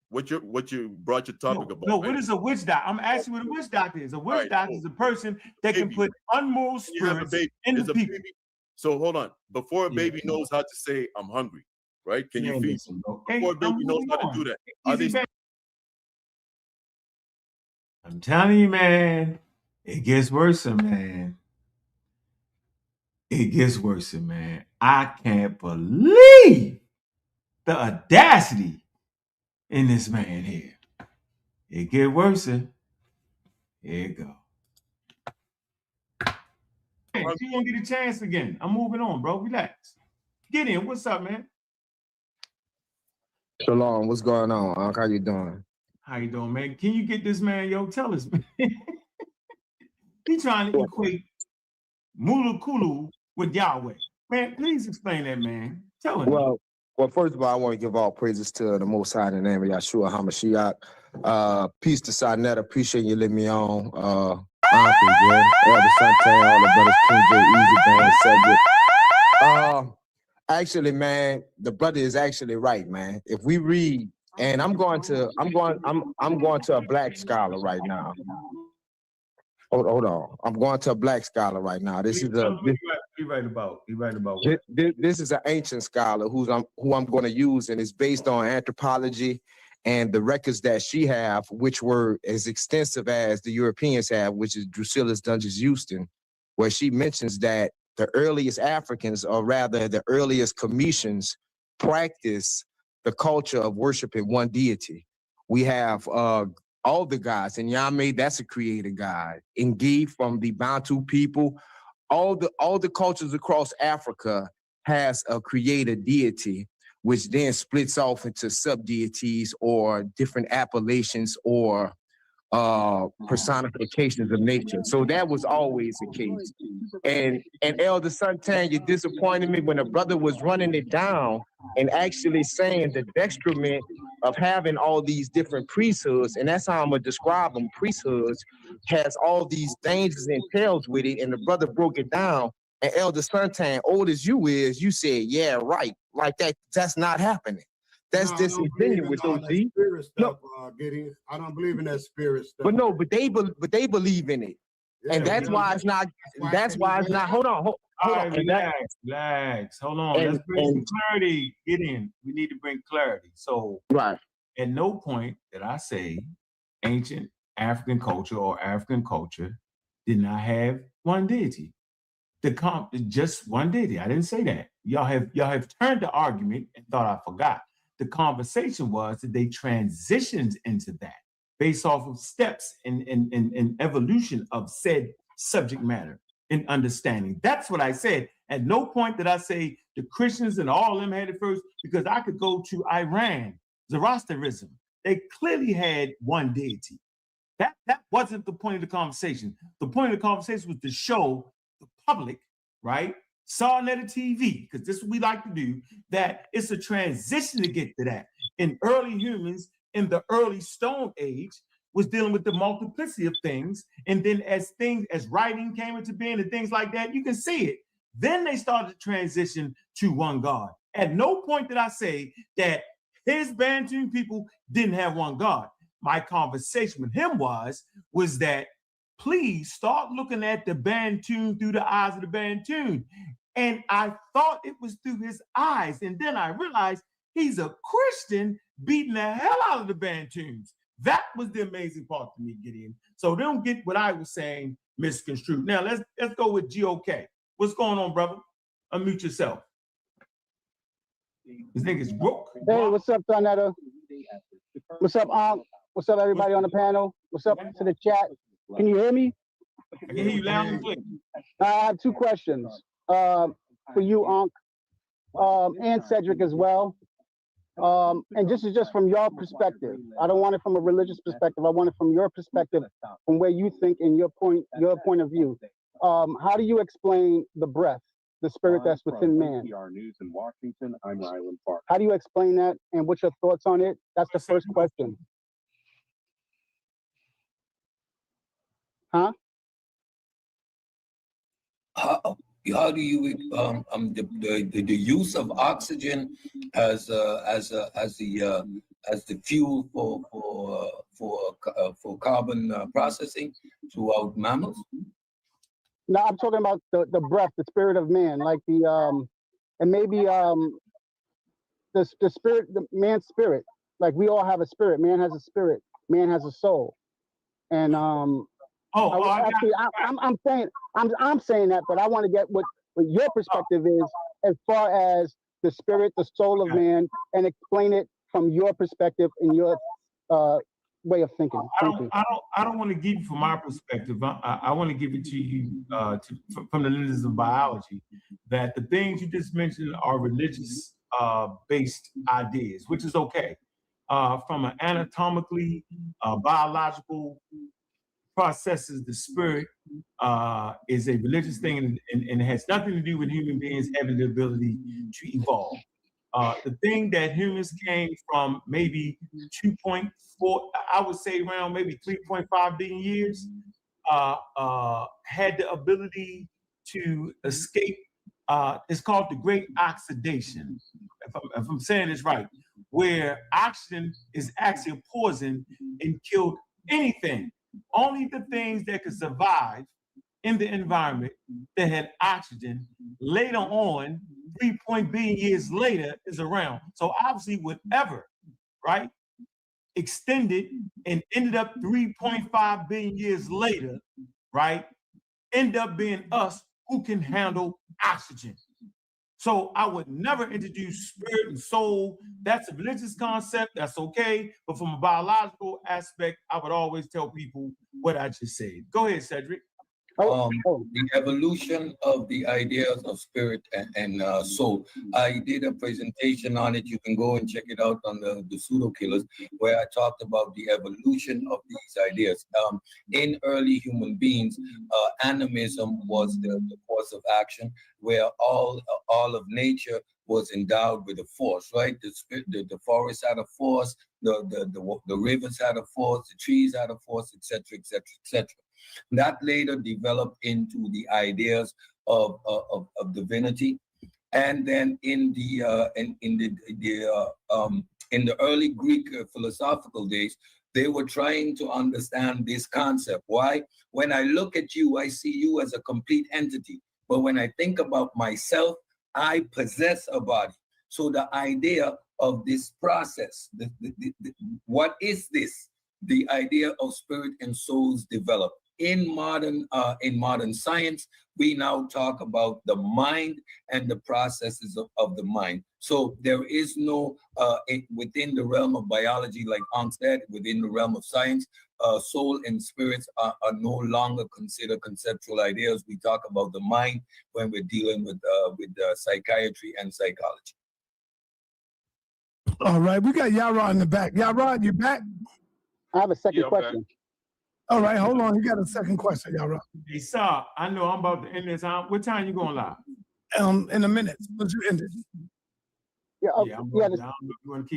what you brought your topic about. No, right? What is a witch doctor? I'm asking what a witch doctor is. A witch doctor is a person that can put unmoral spirits in the people. Baby. So hold on. Before a baby knows how to say I'm hungry, right? Can you feed them? Before a baby knows how to do that. I'm telling you, man, it gets worse, man. It gets worse, man. I can't believe the audacity in this man here. It get worse. Here you go. Hey, you won't get a chance again. I'm moving on, bro. Relax. Get in. What's up, man? Shalom. What's going on, Ankh? How you doing? How you doing, man? Can you get this man? Yo, tell us, man. He trying to equate Mulu Kulu with Yahweh. Man, please explain that, man. Tell him. Well, first of all, I want to give all praises to the Most High in the name of Yahshua HaMashiach. Peace to Sinetta. Appreciate you letting me on. Ankh again. Elder Santan, all the brothers, King J, Easy Band, Cedric. Actually, man, the brother is actually right, man. If we read, and I'm going to a black scholar right now. Hold on. I'm going to a black scholar right now. This is a This is an ancient scholar who I'm going to use, and it's based on anthropology and the records that she have, which were as extensive as the Europeans have, which is Drusilla's Dungeons Houston, where she mentions that the earliest Africans, or rather the earliest Cometians, practice the culture of worshiping one deity. We have all the gods, and Yahweh, that's a created God. Ngi from the Bantu people, all the cultures across Africa has a created deity, which then splits off into sub-deities or different appellations or personifications of nature. So that was always the case. And Elder Santan, you disappointed me when a brother was running it down and actually saying the detriment of having all these different priesthoods, and that's how I'm gonna describe them. Priesthoods has all these dangers and tails with it, and the brother broke it down. And Elder Santan, old as you is, you said, yeah, right, like that's not happening. That's disingenuous, OG. No, Gideon. I don't believe in that spirit stuff. But they believe in it, yeah, and that's why it's not. That's why it's not. Hold on. Relax. Hold on. Let's bring some clarity. Gideon, we need to bring clarity. So, right. At no point did I say ancient African culture or African culture did not have one deity. Just one deity. I didn't say that. Y'all have turned the argument and thought I forgot. The conversation was that they transitioned into that based off of steps in evolution of said subject matter and understanding. That's what I said. At no point did I say the Christians and all of them had it first, because I could go to Iran, Zoroastrianism. They clearly had one deity. That wasn't the point of the conversation. The point of the conversation was to show the public, right? Sarnetta TV, because this is what we like to do, that it's a transition to get to that. In early humans, in the early Stone Age, was dealing with the multiplicity of things. And then as writing came into being and things like that, you can see it. Then they started to transition to one God. At no point did I say that his Bantu people didn't have one God. My conversation with him was that please start looking at the Bantu through the eyes of the Bantu. And I thought it was through his eyes. And then I realized he's a Christian beating the hell out of the Bantus. That was the amazing part to me, Gideon. So don't get what I was saying misconstrued. Now let's go with GOK. What's going on, brother? Unmute yourself. This nigga's broke. Hey, what's up, Sarnetta? What's up, Ankh? What's up, everybody on the panel? What's up to the chat? Can you hear me? I can hear you loud and clear. I have two questions for you, Ankh, and Cedric as well. And this is just from your perspective. I don't want it from a religious perspective. I want it from your perspective, from where you think and your point of view. How do you explain the breath, the spirit that's within man? News in Washington. I'm Ryland Park. How do you explain that, and what's your thoughts on it? That's the first question. Huh? How do you the use of oxygen as the fuel for carbon processing throughout mammals? No, I'm talking about the breath, the spirit of man, like and maybe the spirit, the man's spirit. Like we all have a spirit. Man has a spirit. Man has a soul. And I'm saying that, but I want to get what your perspective is as far as the spirit, the soul of man, and explain it from your perspective and your way of thinking. I don't want to give you from my perspective. I want to give it to you from the lens of biology, that the things you just mentioned are religious based ideas, which is okay. From an anatomically, biological processes, the spirit is a religious thing, and it has nothing to do with human beings having the ability to evolve. The thing that humans came from maybe 2.4, I would say around maybe 3.5 billion years, had the ability to escape. It's called the Great Oxidation, if I'm saying this right, where oxygen is actually a poison and killed anything. Only the things that could survive in the environment that had oxygen later on, 3 billion years later, is around. So obviously whatever, right, extended and ended up 3.5 billion years later, right, end up being us who can handle oxygen. So I would never introduce spirit and soul. That's a religious concept, that's okay. But from a biological aspect, I would always tell people what I just said. Go ahead, Cedric. The evolution of the ideas of spirit and soul. I did a presentation on it. You can go and check it out on the Pseudo Killers, where I talked about the evolution of these ideas. In early human beings, animism was the course of action, where all of nature was endowed with a force, right? The forest had a force, the rivers had a force, the trees had a force, etc., etc., etc. That later developed into the ideas of divinity, and then in the early Greek philosophical days, they were trying to understand this concept. Why? When I look at you, I see you as a complete entity, but when I think about myself, I possess a body. So the idea of this process, what is this? The idea of spirit and souls developed. In modern science, we now talk about the mind and the processes of the mind. So there is no, within the realm of biology, like Ankh said, within the realm of science, soul and spirits are no longer considered conceptual ideas. We talk about the mind when we're dealing with psychiatry and psychology. All right, we got Yara in the back. Yara, you back? I have a second question. All right, hold on. You got a second question, Yara. Hey, sir, I know I'm about to end this. What time you going live? In a minute. Once you end it. Yeah, okay.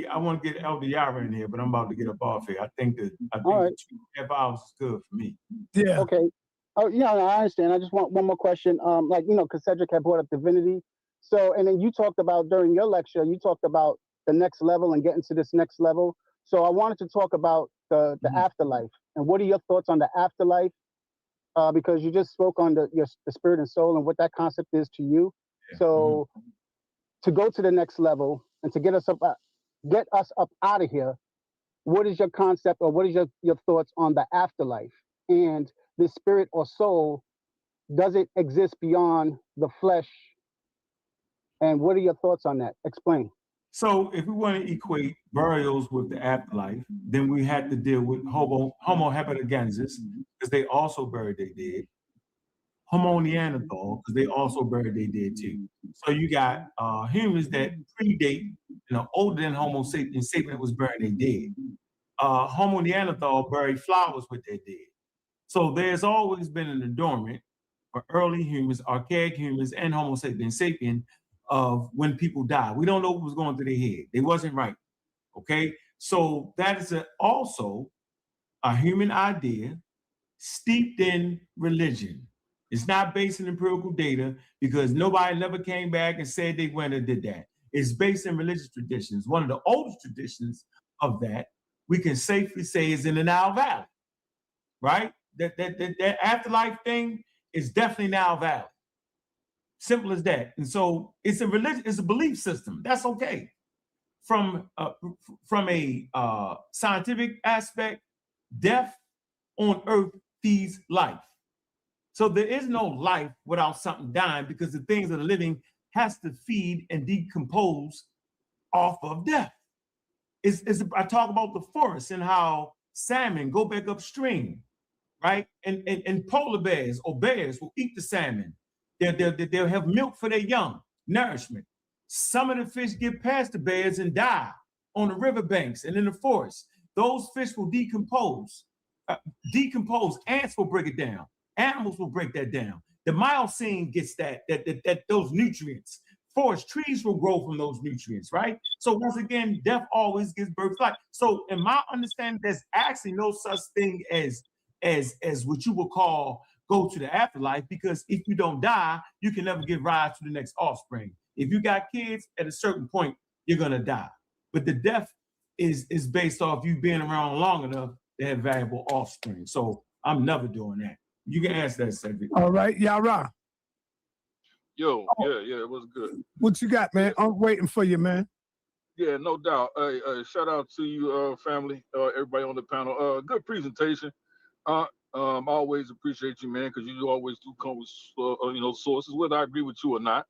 I want to get Elder Yara in here, but I'm about to get up off here. I think 2.5 hours is good for me. Yeah. Okay. Oh, yeah, I understand. I just want one more question. Like, because Cedric had brought up divinity. So, and then you talked about during your lecture, you talked about the next level and getting to this next level. So I wanted to talk about the afterlife. And what are your thoughts on the afterlife? Because you just spoke on the spirit and soul and what that concept is to you. So to go to the next level and to get us up out of here, what is your concept or what is your thoughts on the afterlife? And the spirit or soul, does it exist beyond the flesh? And what are your thoughts on that? Explain. So if we want to equate burials with the afterlife, then we had to deal with Homo habilis, because they also buried their dead. Homo Neanderthal, because they also buried their dead too. So you got humans that predate, older than Homo sapiens. Sapien was burying their dead. Homo Neanderthal buried flowers with their dead. So there's always been an endowment for early humans, archaic humans, and Homo sapien of when people die. We don't know what was going through their head. They wasn't right, okay? So that is also a human idea steeped in religion. It's not based in empirical data because nobody never came back and said they went and did that. It's based in religious traditions. One of the oldest traditions of that we can safely say is in the Nile Valley, right? That afterlife thing is definitely Nile Valley. Simple as that. And so it's a religion, it's a belief system. That's okay. From a scientific aspect, death on earth feeds life. So there is no life without something dying because the things that are living has to feed and decompose off of death. I talk about the forest and how salmon go back upstream, right? And polar bears or bears will eat the salmon. They'll have milk for their young, nourishment. Some of the fish get past the bears and die on the riverbanks and in the forest. Those fish will decompose. Ants will break it down. Animals will break that down. The Miocene gets those nutrients. Forest trees will grow from those nutrients, right? So once again, death always gives birth to life. So in my understanding, there's actually no such thing as what you would call go to the afterlife, because if you don't die, you can never give rise to the next offspring. If you got kids, at a certain point, you're gonna die. But the death is based off you being around long enough to have valuable offspring. So I'm never doing that. You can answer that, Cedric. All right, Yara. Yo, yeah, it was good. What you got, man? I'm waiting for you, man. Yeah, no doubt. Shout out to you, family, everybody on the panel. Good presentation. I always appreciate you, man, because you always do come with sources, whether I agree with you or not.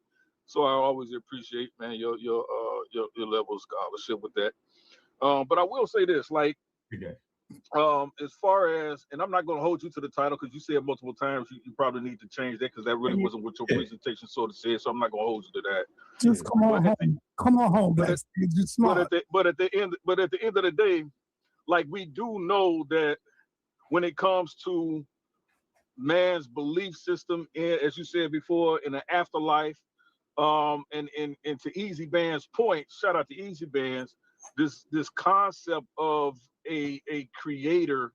So I always appreciate, man, your level of scholarship with that. But I will say this, like, as far as, and I'm not going to hold you to the title because you said multiple times you probably need to change that because that really wasn't what your presentation sort of said. So I'm not going to hold you to that. Just come on home. Come on home, Black. You're smart. But at the end of the day, like, we do know that when it comes to man's belief system, as you said before, in the afterlife, and to Easy Band's point, shout out to Easy Bands, this concept of a creator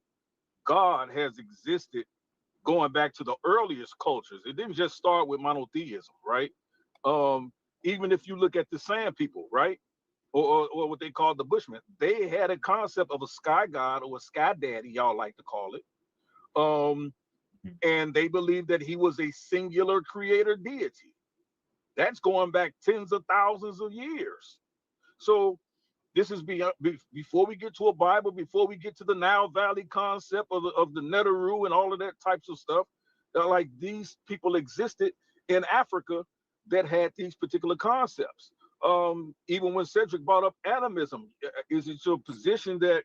God has existed going back to the earliest cultures. It didn't just start with monotheism, right? Even if you look at the Sand people, right? Or what they call the Bushmen, they had a concept of a sky god or a sky daddy, y'all like to call it. And they believed that he was a singular creator deity. That's going back tens of thousands of years. So this is before we get to a Bible, before we get to the Nile Valley concept of the Neteru and all of that types of stuff. Like, these people existed in Africa that had these particular concepts. Even when Cedric brought up animism, is it your position that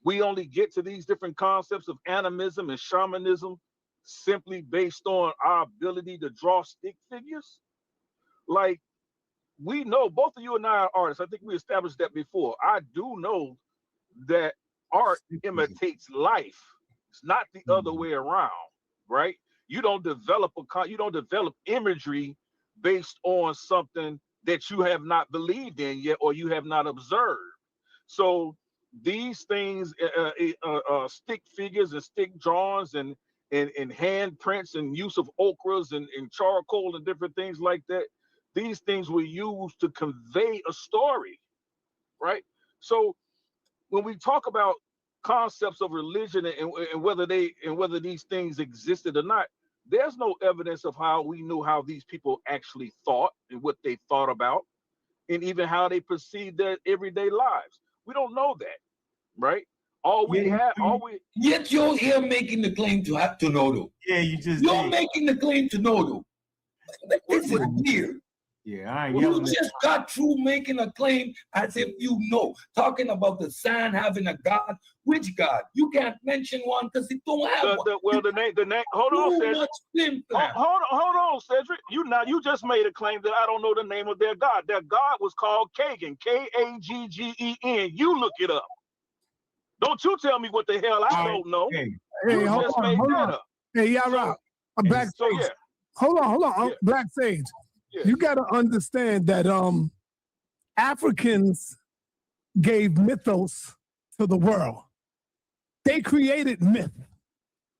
we only get to these different concepts of animism and shamanism simply based on our ability to draw stick figures? Like, we know, both of you and I are artists. I think we established that before. I do know that art imitates life. It's not the other way around, right? You don't develop imagery based on something that you have not believed in yet or you have not observed. So these things, stick figures and stick drawings and handprints and use of ochres and charcoal and different things like that, these things were used to convey a story, right? So when we talk about concepts of religion and whether these things existed or not, there's no evidence of how we knew how these people actually thought and what they thought about, and even how they perceived their everyday lives. We don't know that, right? Yet you're here making the claim to know, though. Yeah, you're making the claim to know, though. This is weird. Yeah, you just got through making a claim as if you know, talking about the sand having a god. Which god? You can't mention one because it don't have one. The name. Hold on, Cedric. Hold on, Cedric. You just made a claim that I don't know the name of their god. Their god was called Kagan, Kagggen. You look it up. Don't you tell me what the hell I don't know. Hey, hold on. Hey, Yara, Black Sage. Hold on. Yeah. Black Sage. Yeah. You got to understand that Africans gave mythos to the world. They created myth.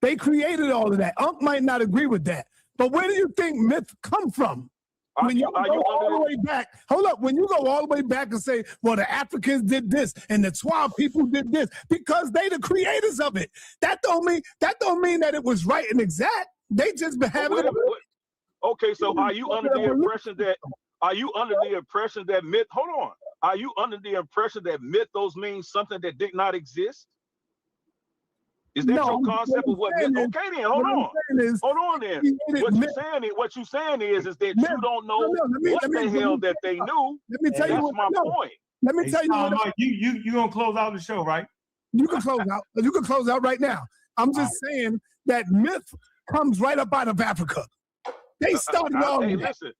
They created all of that. Unc might not agree with that. But where do you think myth come from? When you go all the way back, hold up, when you go all the way back and say, well, the Africans did this and the Twa people did this, because they the creators of it. That don't mean that it was right and exact. They just been having Okay, so are you under the impression that myth, hold on. Are you under the impression that mythos means something that did not exist? Is that your concept of what myth? Okay, then hold on. Hold on then. What you're saying is that you don't know what the hell that they knew. Let me tell you that's my point. Let me tell you what you gonna close out the show, right? You can close out. You can close out right now. I'm just saying that myth comes right up out of Africa. They started all hey, listen,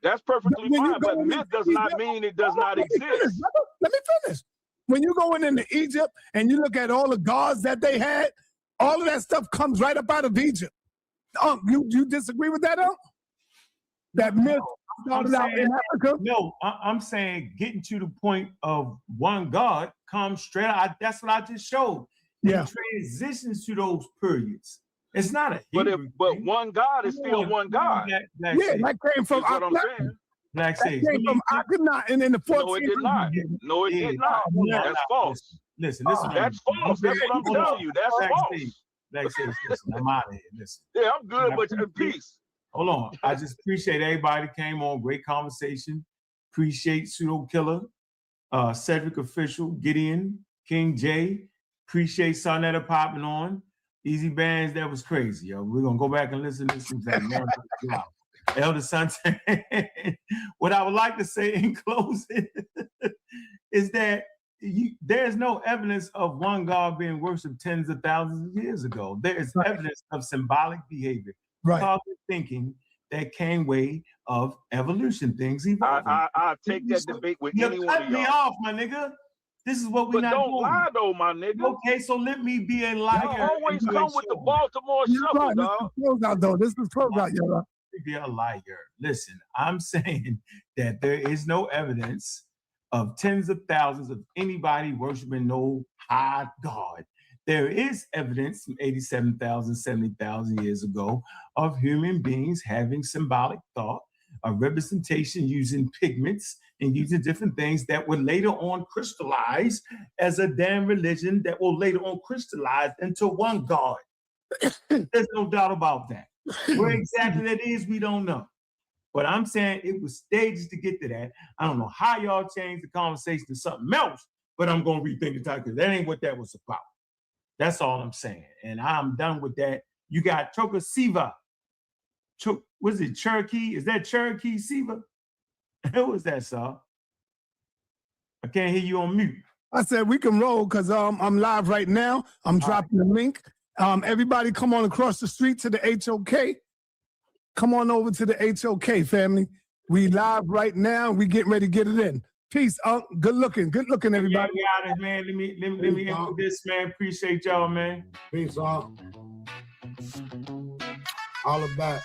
that's perfectly fine, but myth does not mean it does not exist. Let me finish. When you go into Egypt and you look at all the gods that they had, all of that stuff comes right up out of Egypt. You disagree with that, That myth started out in Africa? No, I'm saying getting to the point of one God comes straight out. That's what I just showed. Yeah. It transitions to those periods. It's not a but one God is still one God. That came from Black That came from Akhenaten in the 14th. No, it did not. No, it did not. That's false. Listen. That's false. That's what I'm telling you. That's false. Listen, I'm out of here. Listen. Yeah, I'm good, but in peace. Hold on. I just appreciate everybody that came on. Great conversation. Appreciate Pseudo Killer, Cedric Official, Gideon, King J. Appreciate Sonetta popping on. Easy Bands, that was crazy, yo. We're gonna go back and listen to this. Elder Sunshine. What I would like to say in closing is that there's no evidence of one God being worshipped tens of thousands of years ago. There is evidence of symbolic behavior, positive thinking that came way of evolution, things evolving. I take that debate with anyone. You cut me off, my nigga. This is what we not doing. Don't lie though, my nigga. Okay, so let me be a liar. You always come with the Baltimore shuffle, dog. This is close out, y'all. Be a liar. Listen, I'm saying that there is no evidence of tens of thousands of anybody worshiping no high God. There is evidence from 87,000, 70,000 years ago of human beings having symbolic thought, a representation using pigments and using different things that would later on crystallize as a damn religion that will later on crystallize into one God. There's no doubt about that. Where exactly that is, we don't know. But I'm saying it was stages to get to that. I don't know how y'all changed the conversation to something else, but I'm going to rethink the title because that ain't what that was about. That's all I'm saying. And I'm done with that. You got Choka Siva. Was it Cherokee? Is that Cherokee Siva? Who was that, sir? I can't hear you on mute. I said we can roll because I'm live right now. I'm dropping the link. Everybody come on across the street to the HOK. Come on over to the HOK, family. We live right now. We getting ready to get it in. Peace, good looking, everybody. Yeah, man. Let me end this, man. Appreciate y'all, man. Peace, All about.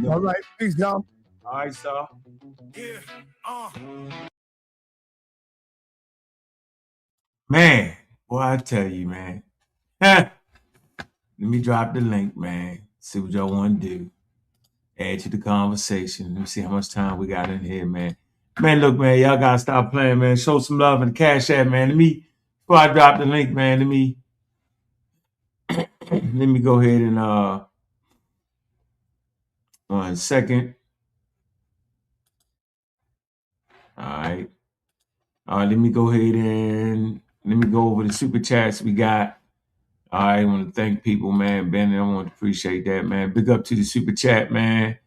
All right, peace, y'all. All right, sir. Yeah, Man, boy, I tell you, man. Let me drop the link, man. See what y'all want to do. Add to the conversation. Let me see how much time we got in here, man. Man, look, man, y'all gotta stop playing, man. Show some love in the Cash App, man. Before I drop the link, man, let me go ahead and 1 second. All right, let me go ahead and let me go over the super chats we got. I want to thank people, man. Ben, I want to appreciate that, man. Big up to the super chat, man.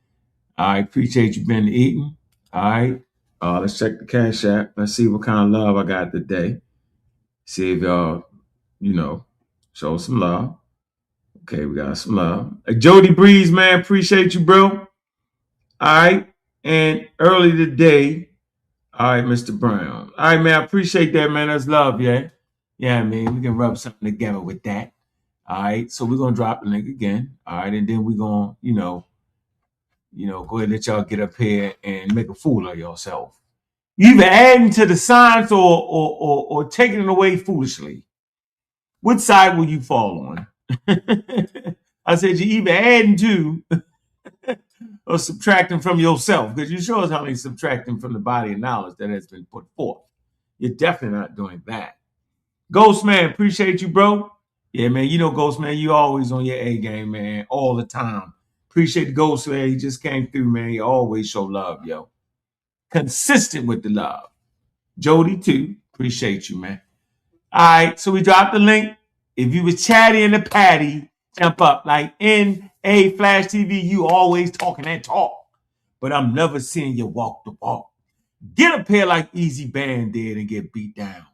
I appreciate you been eating. All right. Let's check the Cash App. Let's see what kind of love I got today. See if y'all, show some love. Okay, we got some love. Jody Breeze, man, appreciate you, bro. All right. And early today, all right, Mr. Brown. All right, man, I appreciate that, man. That's love, yeah. Yeah, man, we can rub something together with that. All right, so we're going to drop the link again. All right, and then we're going to, go ahead and let y'all get up here and make a fool of yourself. You either adding to the science or taking it away foolishly. Which side will you fall on? I said you're either adding to or subtracting from yourself, because you sure as hell ain't subtracting from the body of knowledge that has been put forth. You're definitely not doing that. Ghost Man, appreciate you, bro. Yeah, man, you know, Ghost Man, you always on your A game, man, all the time. Appreciate the Ghost Man. He just came through, man. He always show love, yo. Consistent with the love. Jody, too. Appreciate you, man. All right, so we dropped the link. If you was chatty in the patty, jump up. Like in a Flash TV, you always talking that talk, but I'm never seeing you walk the walk. Get up here like Easy Band did and get beat down.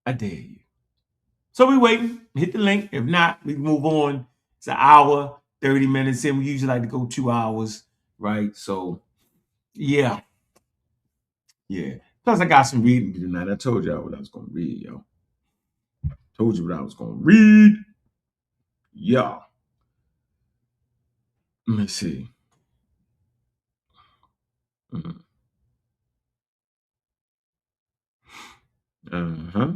I dare you. So we waiting. Hit the link. If not, we move on. It's an hour, 30 minutes in. We usually like to go 2 hours, right? So, yeah. Yeah. Plus, I got some reading to do tonight. I told y'all what I was going to read, yo. Told you what I was going to read. Yeah. Let me see. Uh-huh.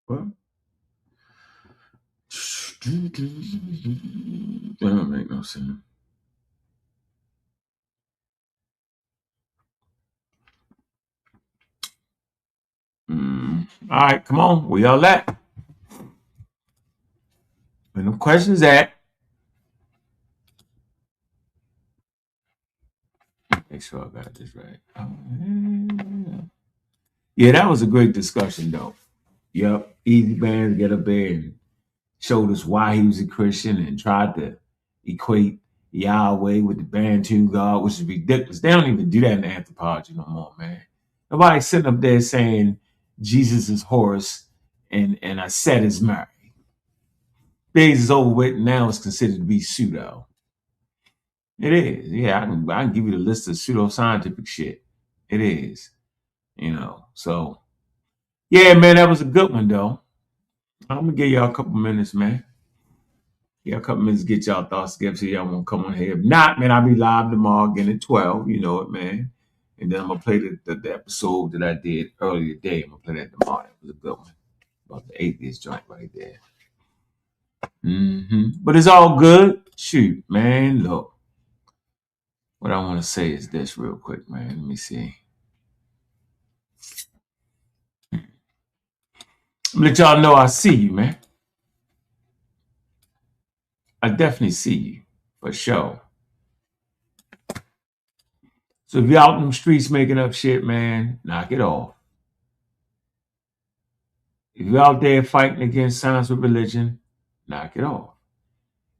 What? That don't make no sense. All right, come on. Where y'all at? Where them questions at? Make sure I got this right. Yeah, that was a great discussion, though. Yep. Easy Band get up there and showed us why he was a Christian and tried to equate Yahweh with the Bantu God, which is ridiculous. They don't even do that in anthropology no more, man. Nobody's sitting up there saying Jesus is Horus and Set is Mary. Days is over with, and now it's considered to be pseudo. It is. Yeah, I can give you the list of pseudoscientific shit. It is. You know, so yeah, man, that was a good one, though. I'm gonna give y'all a couple minutes, man. Yeah, a couple minutes to get y'all thoughts together. So y'all won't come on here. If not, man, I'll be live tomorrow again at 12. You know it, man. And then I'm gonna play the episode that I did earlier today. I'm gonna play that tomorrow. That was a good one about the atheist joint right there. But it's all good. Shoot, man. Look, what I want to say is this real quick, man. Let me see. Let y'all know I see you, man. I definitely see you, for sure. So if you're out in the streets making up shit, man, knock it off. If you're out there fighting against science with religion, knock it off.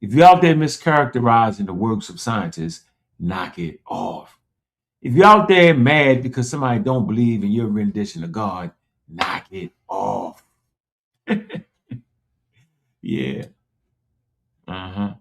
If you're out there mischaracterizing the works of scientists, knock it off. If you're out there mad because somebody don't believe in your rendition of God, knock it off. Yeah. Uh-huh.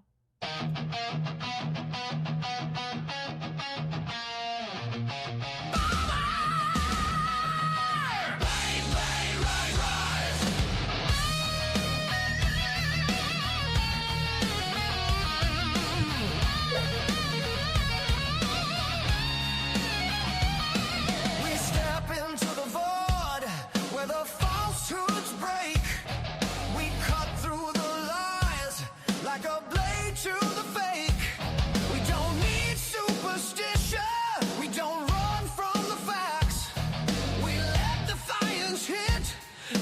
We step into the void where the falsehoods break. We cut through the lies like a blade to the fake. We don't need superstition. We don't run from the facts. We let the fires hit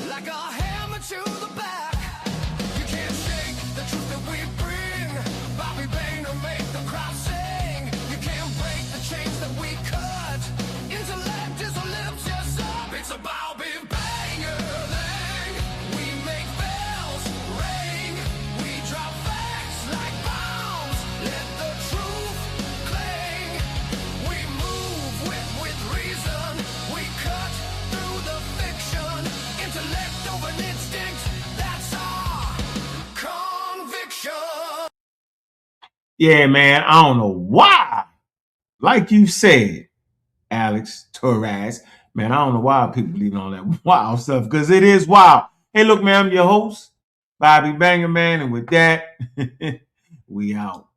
like a hammer to the back. You can't shake the truth that we bring. Bobby Bang to make the crowd sing. You can't break the chains that we cut. Intellect is a little just up. It's a Bobby Banger thing. We make bells ring. We drop facts like bombs. Let the truth cling. We move with reason. We cut through the fiction. Intellect over instinct. That's our conviction. Yeah, man, I don't know why. Like you said, Alex Torres, man, I don't know why people believe in all that wild stuff, because it is wild. Hey, look, man, I'm your host, Bobby Banger, man, and with that, we out.